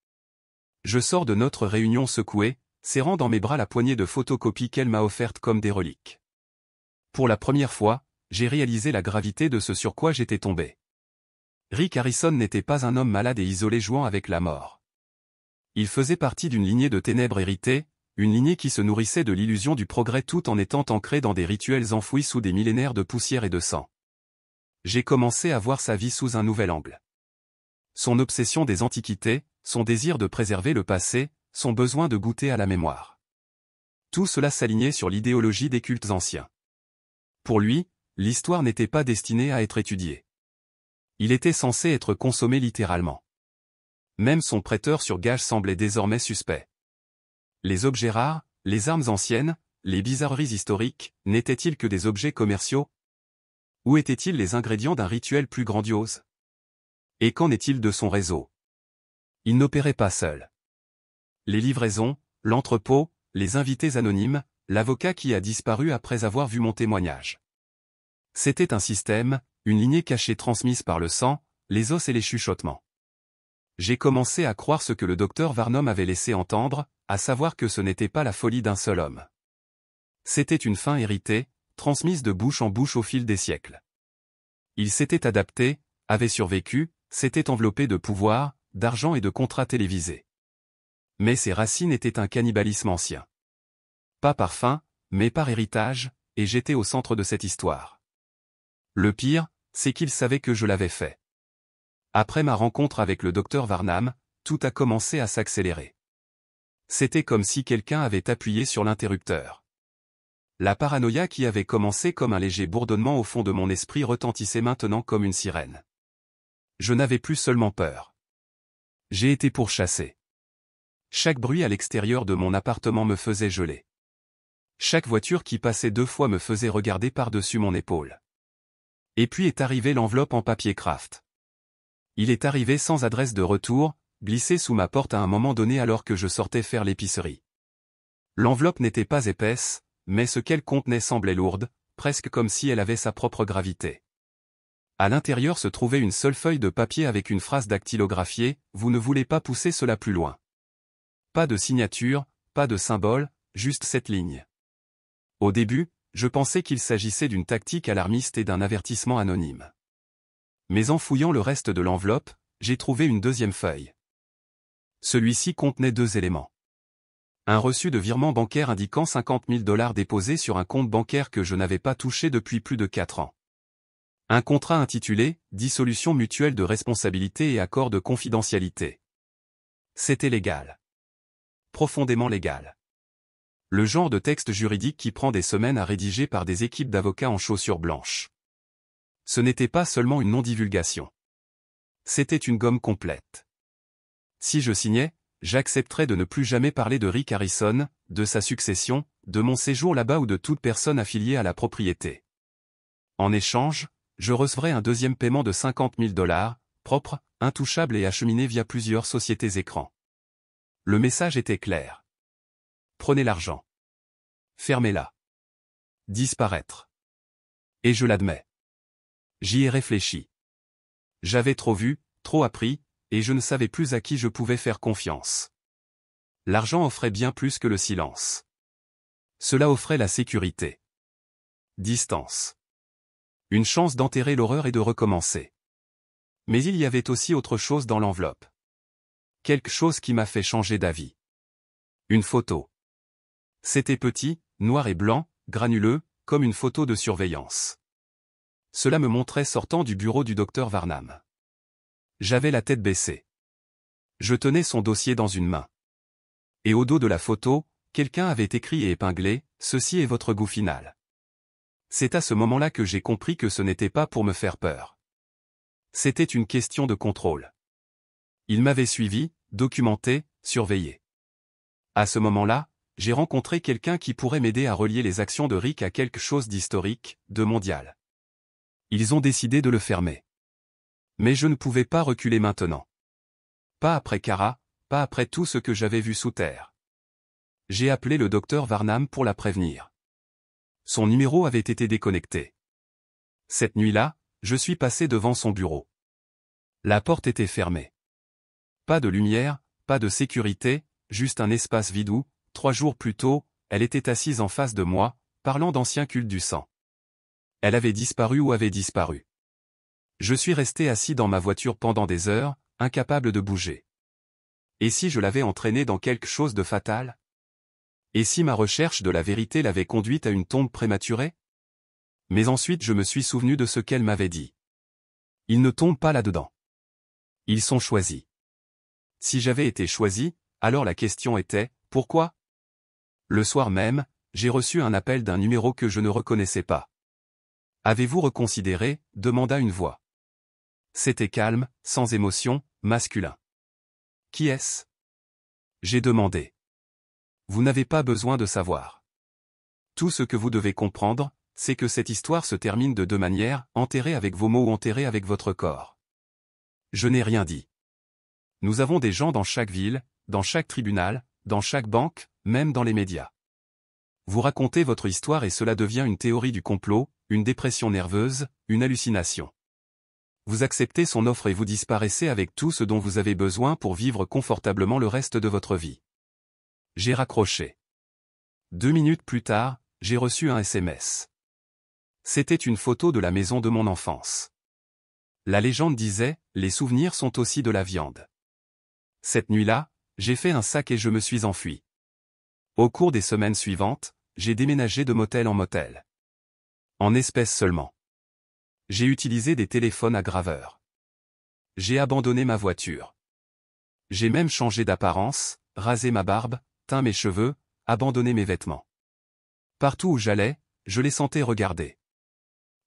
Je sors de notre réunion secouée, serrant dans mes bras la poignée de photocopies qu'elle m'a offerte comme des reliques. Pour la première fois, j'ai réalisé la gravité de ce sur quoi j'étais tombé. Rick Harrison n'était pas un homme malade et isolé jouant avec la mort. Il faisait partie d'une lignée de ténèbres héritées, une lignée qui se nourrissait de l'illusion du progrès tout en étant ancrée dans des rituels enfouis sous des millénaires de poussière et de sang. J'ai commencé à voir sa vie sous un nouvel angle. Son obsession des antiquités, son désir de préserver le passé, son besoin de goûter à la mémoire. Tout cela s'alignait sur l'idéologie des cultes anciens. Pour lui, l'histoire n'était pas destinée à être étudiée. Il était censé être consommé littéralement. Même son prêteur sur gage semblait désormais suspect. Les objets rares, les armes anciennes, les bizarreries historiques, n'étaient-ils que des objets commerciaux? Où étaient-ils les ingrédients d'un rituel plus grandiose? Et qu'en est-il de son réseau? Il n'opérait pas seul. Les livraisons, l'entrepôt, les invités anonymes, l'avocat qui a disparu après avoir vu mon témoignage. C'était un système, une lignée cachée transmise par le sang, les os et les chuchotements. J'ai commencé à croire ce que le docteur Varnum avait laissé entendre, à savoir que ce n'était pas la folie d'un seul homme. C'était une fin héritée, transmise de bouche en bouche au fil des siècles. Il s'était adapté, avait survécu, s'était enveloppé de pouvoir, d'argent et de contrats télévisés. Mais ses racines étaient un cannibalisme ancien. Pas par faim, mais par héritage, et j'étais au centre de cette histoire. Le pire, c'est qu'il savait que je l'avais fait. Après ma rencontre avec le docteur Varnam, tout a commencé à s'accélérer. C'était comme si quelqu'un avait appuyé sur l'interrupteur. La paranoïa qui avait commencé comme un léger bourdonnement au fond de mon esprit retentissait maintenant comme une sirène. Je n'avais plus seulement peur. J'ai été pourchassé. Chaque bruit à l'extérieur de mon appartement me faisait geler. Chaque voiture qui passait 2 fois me faisait regarder par-dessus mon épaule. Et puis est arrivée l'enveloppe en papier craft. Il est arrivé sans adresse de retour, glissé sous ma porte à un moment donné alors que je sortais faire l'épicerie. L'enveloppe n'était pas épaisse, mais ce qu'elle contenait semblait lourde, presque comme si elle avait sa propre gravité. À l'intérieur se trouvait une seule feuille de papier avec une phrase dactylographiée, « Vous ne voulez pas pousser cela plus loin ». Pas de signature, pas de symbole, juste cette ligne. Au début, je pensais qu'il s'agissait d'une tactique alarmiste et d'un avertissement anonyme. Mais en fouillant le reste de l'enveloppe, j'ai trouvé une deuxième feuille. Celui-ci contenait 2 éléments. Un reçu de virement bancaire indiquant $50 000 déposés sur un compte bancaire que je n'avais pas touché depuis plus de 4 ans. Un contrat intitulé « Dissolution mutuelle de responsabilité et accord de confidentialité ». C'était légal. Profondément légal. Le genre de texte juridique qui prend des semaines à rédiger par des équipes d'avocats en chaussures blanches. Ce n'était pas seulement une non-divulgation. C'était une gomme complète. Si je signais, j'accepterais de ne plus jamais parler de Rick Harrison, de sa succession, de mon séjour là-bas ou de toute personne affiliée à la propriété. En échange, je recevrais un deuxième paiement de $50 000, propre, intouchable et acheminé via plusieurs sociétés écrans. Le message était clair. Prenez l'argent. Fermez-la. Disparaître. Et je l'admets. J'y ai réfléchi. J'avais trop vu, trop appris, et je ne savais plus à qui je pouvais faire confiance. L'argent offrait bien plus que le silence. Cela offrait la sécurité. Distance. Une chance d'enterrer l'horreur et de recommencer. Mais il y avait aussi autre chose dans l'enveloppe. Quelque chose qui m'a fait changer d'avis. Une photo. C'était petit, noir et blanc, granuleux, comme une photo de surveillance. Cela me montrait sortant du bureau du docteur Varnam. J'avais la tête baissée. Je tenais son dossier dans une main. Et au dos de la photo, quelqu'un avait écrit et épinglé « Ceci est votre goût final ». C'est à ce moment-là que j'ai compris que ce n'était pas pour me faire peur. C'était une question de contrôle. Il m'avait suivi, documenté, surveillé. À ce moment-là, j'ai rencontré quelqu'un qui pourrait m'aider à relier les actions de Rick à quelque chose d'historique, de mondial. Ils ont décidé de le fermer. Mais je ne pouvais pas reculer maintenant. Pas après Kara, pas après tout ce que j'avais vu sous terre. J'ai appelé le docteur Varnam pour la prévenir. Son numéro avait été déconnecté. Cette nuit-là, je suis passé devant son bureau. La porte était fermée. Pas de lumière, pas de sécurité, juste un espace vide où, 3 jours plus tôt, elle était assise en face de moi, parlant d'anciens cultes du sang. Elle avait disparu ou avait disparu. Je suis resté assis dans ma voiture pendant des heures, incapable de bouger. Et si je l'avais entraînée dans quelque chose de fatal? Et si ma recherche de la vérité l'avait conduite à une tombe prématurée? Mais ensuite je me suis souvenu de ce qu'elle m'avait dit. Ils ne tombent pas là-dedans. Ils sont choisis. Si j'avais été choisi, alors la question était, pourquoi? Le soir même, j'ai reçu un appel d'un numéro que je ne reconnaissais pas. Avez-vous reconsidéré? Demanda une voix. C'était calme, sans émotion, masculin. Qui est-ce? J'ai demandé. Vous n'avez pas besoin de savoir. Tout ce que vous devez comprendre, c'est que cette histoire se termine de 2 manières, enterrée avec vos mots ou enterrée avec votre corps. Je n'ai rien dit. Nous avons des gens dans chaque ville, dans chaque tribunal, dans chaque banque, même dans les médias. Vous racontez votre histoire et cela devient une théorie du complot, une dépression nerveuse, une hallucination. Vous acceptez son offre et vous disparaissez avec tout ce dont vous avez besoin pour vivre confortablement le reste de votre vie. J'ai raccroché. 2 minutes plus tard, j'ai reçu un SMS. C'était une photo de la maison de mon enfance. La légende disait, les souvenirs sont aussi de la viande. Cette nuit-là, j'ai fait un sac et je me suis enfui. Au cours des semaines suivantes, j'ai déménagé de motel en motel. En espèces seulement. J'ai utilisé des téléphones à graveur. J'ai abandonné ma voiture. J'ai même changé d'apparence, rasé ma barbe, teint mes cheveux, abandonné mes vêtements. Partout où j'allais, je les sentais regarder.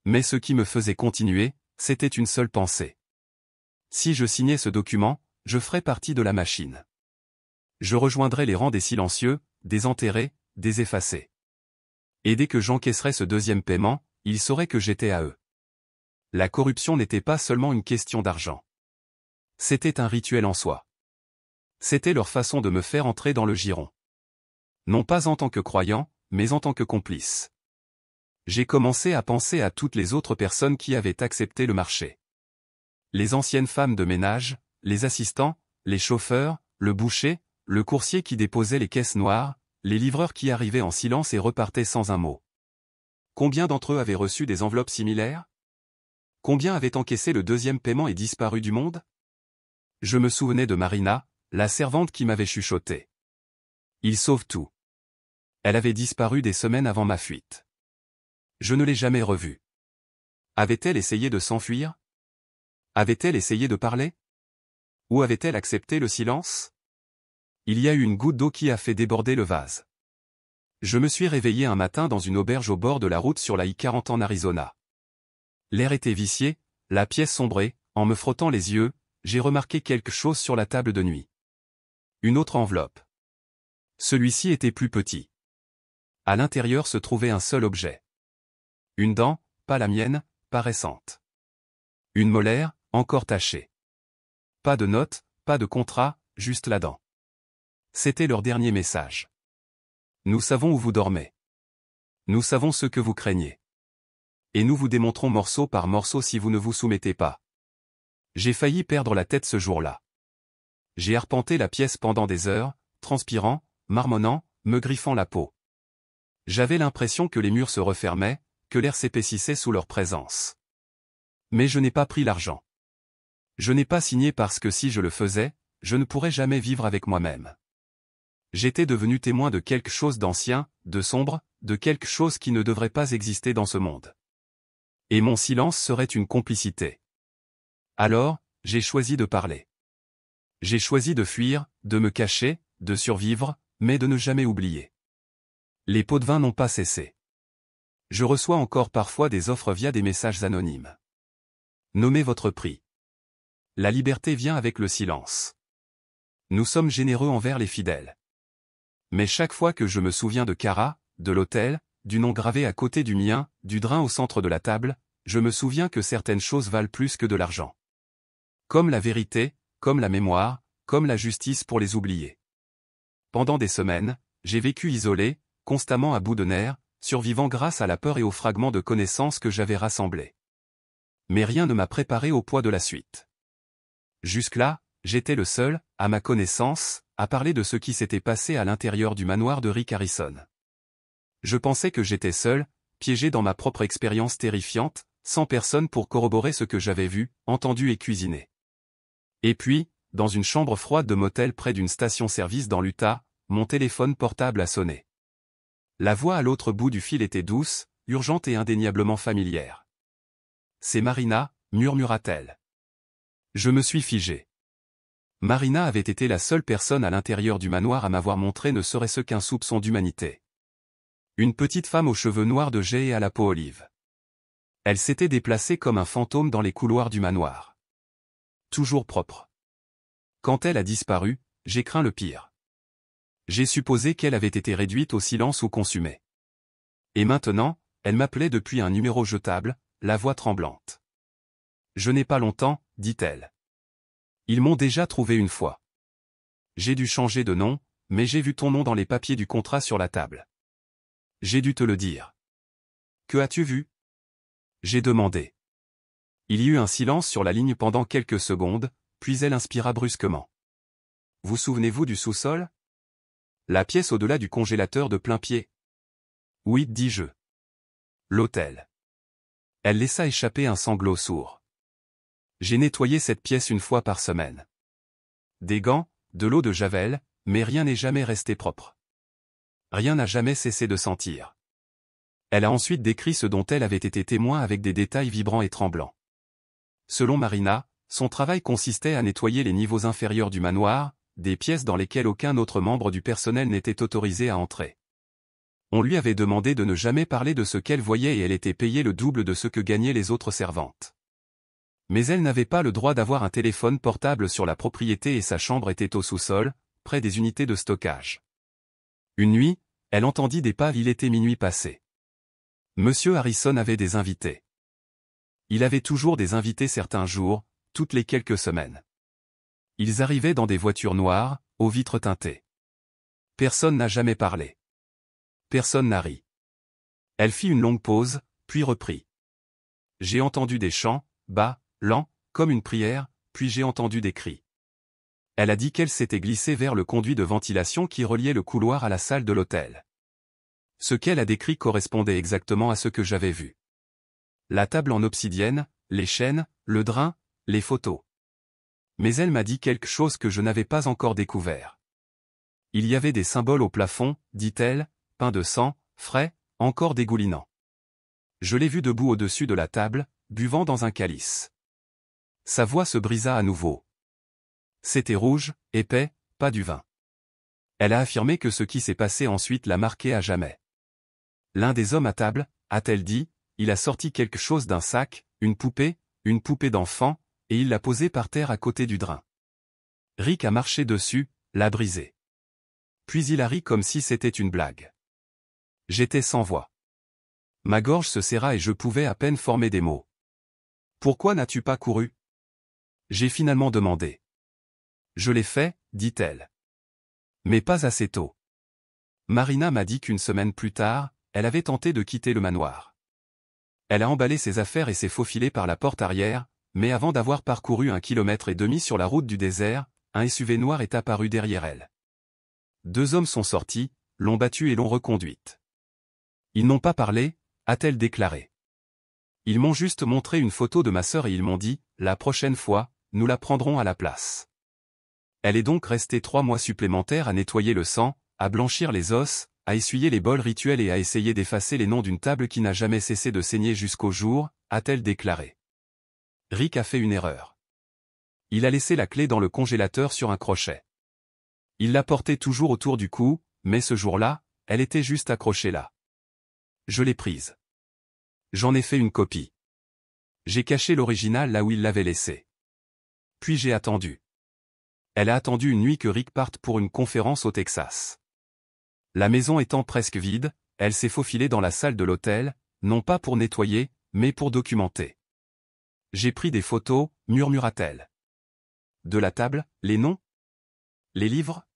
Mais ce qui me faisait continuer, c'était une seule pensée. Si je signais ce document, je ferais partie de la machine. Je rejoindrais les rangs des silencieux, des enterrés, des effacés. Et dès que j'encaisserais ce 2e paiement, ils sauraient que j'étais à eux. La corruption n'était pas seulement une question d'argent. C'était un rituel en soi. C'était leur façon de me faire entrer dans le giron. Non pas en tant que croyant, mais en tant que complice. J'ai commencé à penser à toutes les autres personnes qui avaient accepté le marché. Les anciennes femmes de ménage, les assistants, les chauffeurs, le boucher, le coursier qui déposait les caisses noires, les livreurs qui arrivaient en silence et repartaient sans un mot. Combien d'entre eux avaient reçu des enveloppes similaires? Combien avaient encaissé le 2e paiement et disparu du monde? Je me souvenais de Marina, la servante qui m'avait chuchoté. Ils sauvent tout. Elle avait disparu des semaines avant ma fuite. Je ne l'ai jamais revue. Avait-elle essayé de s'enfuir? Avait-elle essayé de parler? Ou avait-elle accepté le silence? Il y a eu une goutte d'eau qui a fait déborder le vase. Je me suis réveillé un matin dans une auberge au bord de la route sur la I-40 en Arizona. L'air était vicié, la pièce sombrait, en me frottant les yeux, j'ai remarqué quelque chose sur la table de nuit. Une autre enveloppe. Celui-ci était plus petit. À l'intérieur se trouvait un seul objet. Une dent, pas la mienne, pas récente. Une molaire, encore tachée. Pas de note, pas de contrat, juste la dent. C'était leur dernier message. Nous savons où vous dormez. Nous savons ce que vous craignez. Et nous vous démontrons morceau par morceau si vous ne vous soumettez pas. J'ai failli perdre la tête ce jour-là. J'ai arpenté la pièce pendant des heures, transpirant, marmonnant, me griffant la peau. J'avais l'impression que les murs se refermaient, que l'air s'épaississait sous leur présence. Mais je n'ai pas pris l'argent. Je n'ai pas signé parce que si je le faisais, je ne pourrais jamais vivre avec moi-même. J'étais devenu témoin de quelque chose d'ancien, de sombre, de quelque chose qui ne devrait pas exister dans ce monde. Et mon silence serait une complicité. Alors, j'ai choisi de parler. J'ai choisi de fuir, de me cacher, de survivre, mais de ne jamais oublier. Les pots de vin n'ont pas cessé. Je reçois encore parfois des offres via des messages anonymes. Nommez votre prix. La liberté vient avec le silence. Nous sommes généreux envers les fidèles. Mais chaque fois que je me souviens de Cara, de l'hôtel, du nom gravé à côté du mien, du drain au centre de la table, je me souviens que certaines choses valent plus que de l'argent. Comme la vérité, comme la mémoire, comme la justice pour les oublier. Pendant des semaines, j'ai vécu isolé, constamment à bout de nerfs, survivant grâce à la peur et aux fragments de connaissances que j'avais rassemblés. Mais rien ne m'a préparé au poids de la suite. Jusque-là, j'étais le seul, à ma connaissance, à parler de ce qui s'était passé à l'intérieur du manoir de Rick Harrison. Je pensais que j'étais seul, piégé dans ma propre expérience terrifiante, sans personne pour corroborer ce que j'avais vu, entendu et cuisiné. Et puis, dans une chambre froide de motel près d'une station-service dans l'Utah, mon téléphone portable a sonné. La voix à l'autre bout du fil était douce, urgente et indéniablement familière. « C'est Marina », murmura-t-elle. Je me suis figé. Marina avait été la seule personne à l'intérieur du manoir à m'avoir montré ne serait-ce qu'un soupçon d'humanité. Une petite femme aux cheveux noirs de jais et à la peau olive. Elle s'était déplacée comme un fantôme dans les couloirs du manoir. Toujours propre. Quand elle a disparu, j'ai craint le pire. J'ai supposé qu'elle avait été réduite au silence ou consumée. Et maintenant, elle m'appelait depuis un numéro jetable, la voix tremblante. « Je n'ai pas longtemps, dit-elle. Ils m'ont déjà trouvé une fois. J'ai dû changer de nom, mais j'ai vu ton nom dans les papiers du contrat sur la table. J'ai dû te le dire. Que as-tu vu ? J'ai demandé. Il y eut un silence sur la ligne pendant quelques secondes, puis elle inspira brusquement. Vous souvenez-vous du sous-sol ? La pièce au-delà du congélateur de plein pied. Oui, dis-je. L'hôtel. Elle laissa échapper un sanglot sourd. J'ai nettoyé cette pièce une fois par semaine. Des gants, de l'eau de Javel, mais rien n'est jamais resté propre. Rien n'a jamais cessé de sentir. Elle a ensuite décrit ce dont elle avait été témoin avec des détails vibrants et tremblants. Selon Marina, son travail consistait à nettoyer les niveaux inférieurs du manoir, des pièces dans lesquelles aucun autre membre du personnel n'était autorisé à entrer. On lui avait demandé de ne jamais parler de ce qu'elle voyait et elle était payée le double de ce que gagnaient les autres servantes. Mais elle n'avait pas le droit d'avoir un téléphone portable sur la propriété et sa chambre était au sous-sol, près des unités de stockage. Une nuit, elle entendit des pas, il était minuit passé. Monsieur Harrison avait des invités. Il avait toujours des invités certains jours, toutes les quelques semaines. Ils arrivaient dans des voitures noires, aux vitres teintées. Personne n'a jamais parlé. Personne n'a ri. Elle fit une longue pause, puis reprit. J'ai entendu des chants, bas, lents, comme une prière, puis j'ai entendu des cris. Elle a dit qu'elle s'était glissée vers le conduit de ventilation qui reliait le couloir à la salle de l'hôtel. Ce qu'elle a décrit correspondait exactement à ce que j'avais vu. La table en obsidienne, les chaînes, le drain, les photos. Mais elle m'a dit quelque chose que je n'avais pas encore découvert. Il y avait des symboles au plafond, dit-elle, peints de sang, frais, encore dégoulinants. Je l'ai vu debout au-dessus de la table, buvant dans un calice. Sa voix se brisa à nouveau. C'était rouge, épais, pas du vin. Elle a affirmé que ce qui s'est passé ensuite l'a marqué à jamais. L'un des hommes à table, a-t-elle dit, il a sorti quelque chose d'un sac, une poupée d'enfant, et il l'a posée par terre à côté du drain. Rick a marché dessus, l'a brisée. Puis il a ri comme si c'était une blague. J'étais sans voix. Ma gorge se serra et je pouvais à peine former des mots. Pourquoi n'as-tu pas couru ? J'ai finalement demandé. Je l'ai fait, dit-elle. Mais pas assez tôt. Marina m'a dit qu'une semaine plus tard, elle avait tenté de quitter le manoir. Elle a emballé ses affaires et s'est faufilée par la porte arrière, mais avant d'avoir parcouru 1,5 km sur la route du désert, un SUV noir est apparu derrière elle. 2 hommes sont sortis, l'ont battue et l'ont reconduite. Ils n'ont pas parlé, a-t-elle déclaré. Ils m'ont juste montré une photo de ma sœur et ils m'ont dit, la prochaine fois, nous la prendrons à la place. Elle est donc restée 3 mois supplémentaires à nettoyer le sang, à blanchir les os, à essuyer les bols rituels et à essayer d'effacer les noms d'une table qui n'a jamais cessé de saigner jusqu'au jour, a-t-elle déclaré. Rick a fait une erreur. Il a laissé la clé dans le congélateur sur un crochet. Il la portait toujours autour du cou, mais ce jour-là, elle était juste accrochée là. Je l'ai prise. J'en ai fait une copie. J'ai caché l'original là où il l'avait laissé. Puis j'ai attendu. Elle a attendu une nuit que Rick parte pour une conférence au Texas. La maison étant presque vide, elle s'est faufilée dans la salle de l'hôtel, non pas pour nettoyer, mais pour documenter. J'ai pris des photos, murmura-t-elle. De la table, les noms ? Les livres ?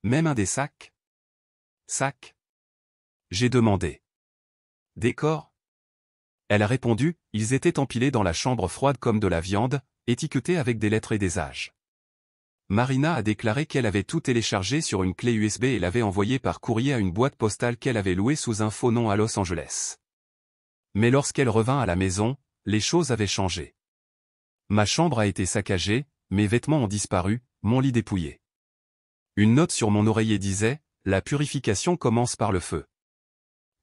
Même un des sacs ? Sacs ? J'ai demandé. Des corps ? Elle a répondu, ils étaient empilés dans la chambre froide comme de la viande, étiquetée avec des lettres et des âges. Marina a déclaré qu'elle avait tout téléchargé sur une clé USB et l'avait envoyé par courrier à une boîte postale qu'elle avait louée sous un faux nom à Los Angeles. Mais lorsqu'elle revint à la maison, les choses avaient changé. Ma chambre a été saccagée, mes vêtements ont disparu, mon lit dépouillé. Une note sur mon oreiller disait « La purification commence par le feu ».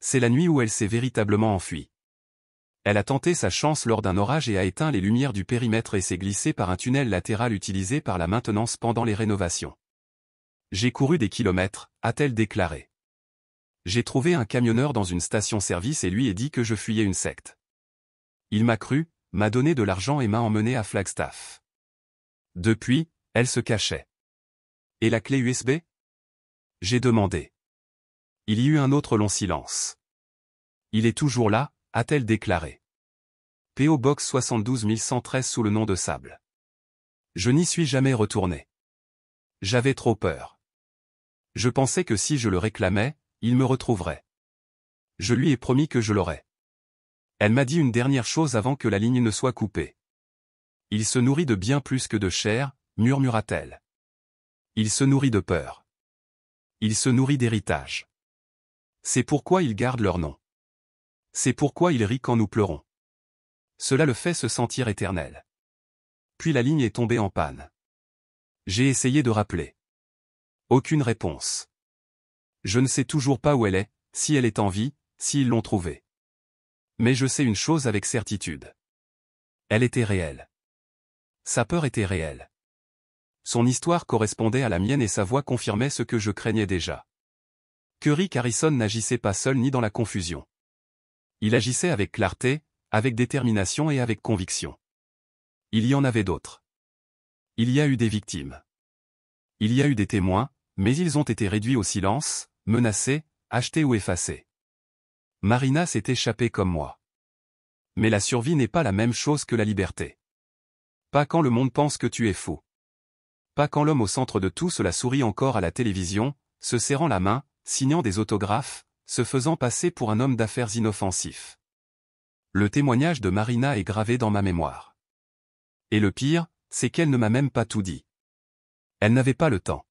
C'est la nuit où elle s'est véritablement enfuie. Elle a tenté sa chance lors d'un orage et a éteint les lumières du périmètre et s'est glissée par un tunnel latéral utilisé par la maintenance pendant les rénovations. J'ai couru des kilomètres, a-t-elle déclaré. J'ai trouvé un camionneur dans une station-service et lui ai dit que je fuyais une secte. Il m'a cru, m'a donné de l'argent et m'a emmené à Flagstaff. Depuis, elle se cachait. Et la clé USB? J'ai demandé. Il y eut un autre long silence. Il est toujours là, a-t-elle déclaré. P.O. Box 72 113 sous le nom de Sable. Je n'y suis jamais retourné. J'avais trop peur. Je pensais que si je le réclamais, il me retrouverait. Je lui ai promis que je l'aurais. Elle m'a dit une dernière chose avant que la ligne ne soit coupée. Il se nourrit de bien plus que de chair, murmura-t-elle. Il se nourrit de peur. Il se nourrit d'héritage. C'est pourquoi il garde leur nom. C'est pourquoi il rit quand nous pleurons. Cela le fait se sentir éternel. Puis la ligne est tombée en panne. J'ai essayé de rappeler. Aucune réponse. Je ne sais toujours pas où elle est, si elle est en vie, s'ils l'ont trouvée. Mais je sais une chose avec certitude. Elle était réelle. Sa peur était réelle. Son histoire correspondait à la mienne et sa voix confirmait ce que je craignais déjà. Que Rick Harrison n'agissait pas seul ni dans la confusion. Il agissait avec clarté, avec détermination et avec conviction. Il y en avait d'autres. Il y a eu des victimes. Il y a eu des témoins, mais ils ont été réduits au silence, menacés, achetés ou effacés. Marina s'est échappée comme moi. Mais la survie n'est pas la même chose que la liberté. Pas quand le monde pense que tu es fou. Pas quand l'homme au centre de tout cela sourit encore à la télévision, se serrant la main, signant des autographes, se faisant passer pour un homme d'affaires inoffensif. Le témoignage de Marina est gravé dans ma mémoire. Et le pire, c'est qu'elle ne m'a même pas tout dit. Elle n'avait pas le temps.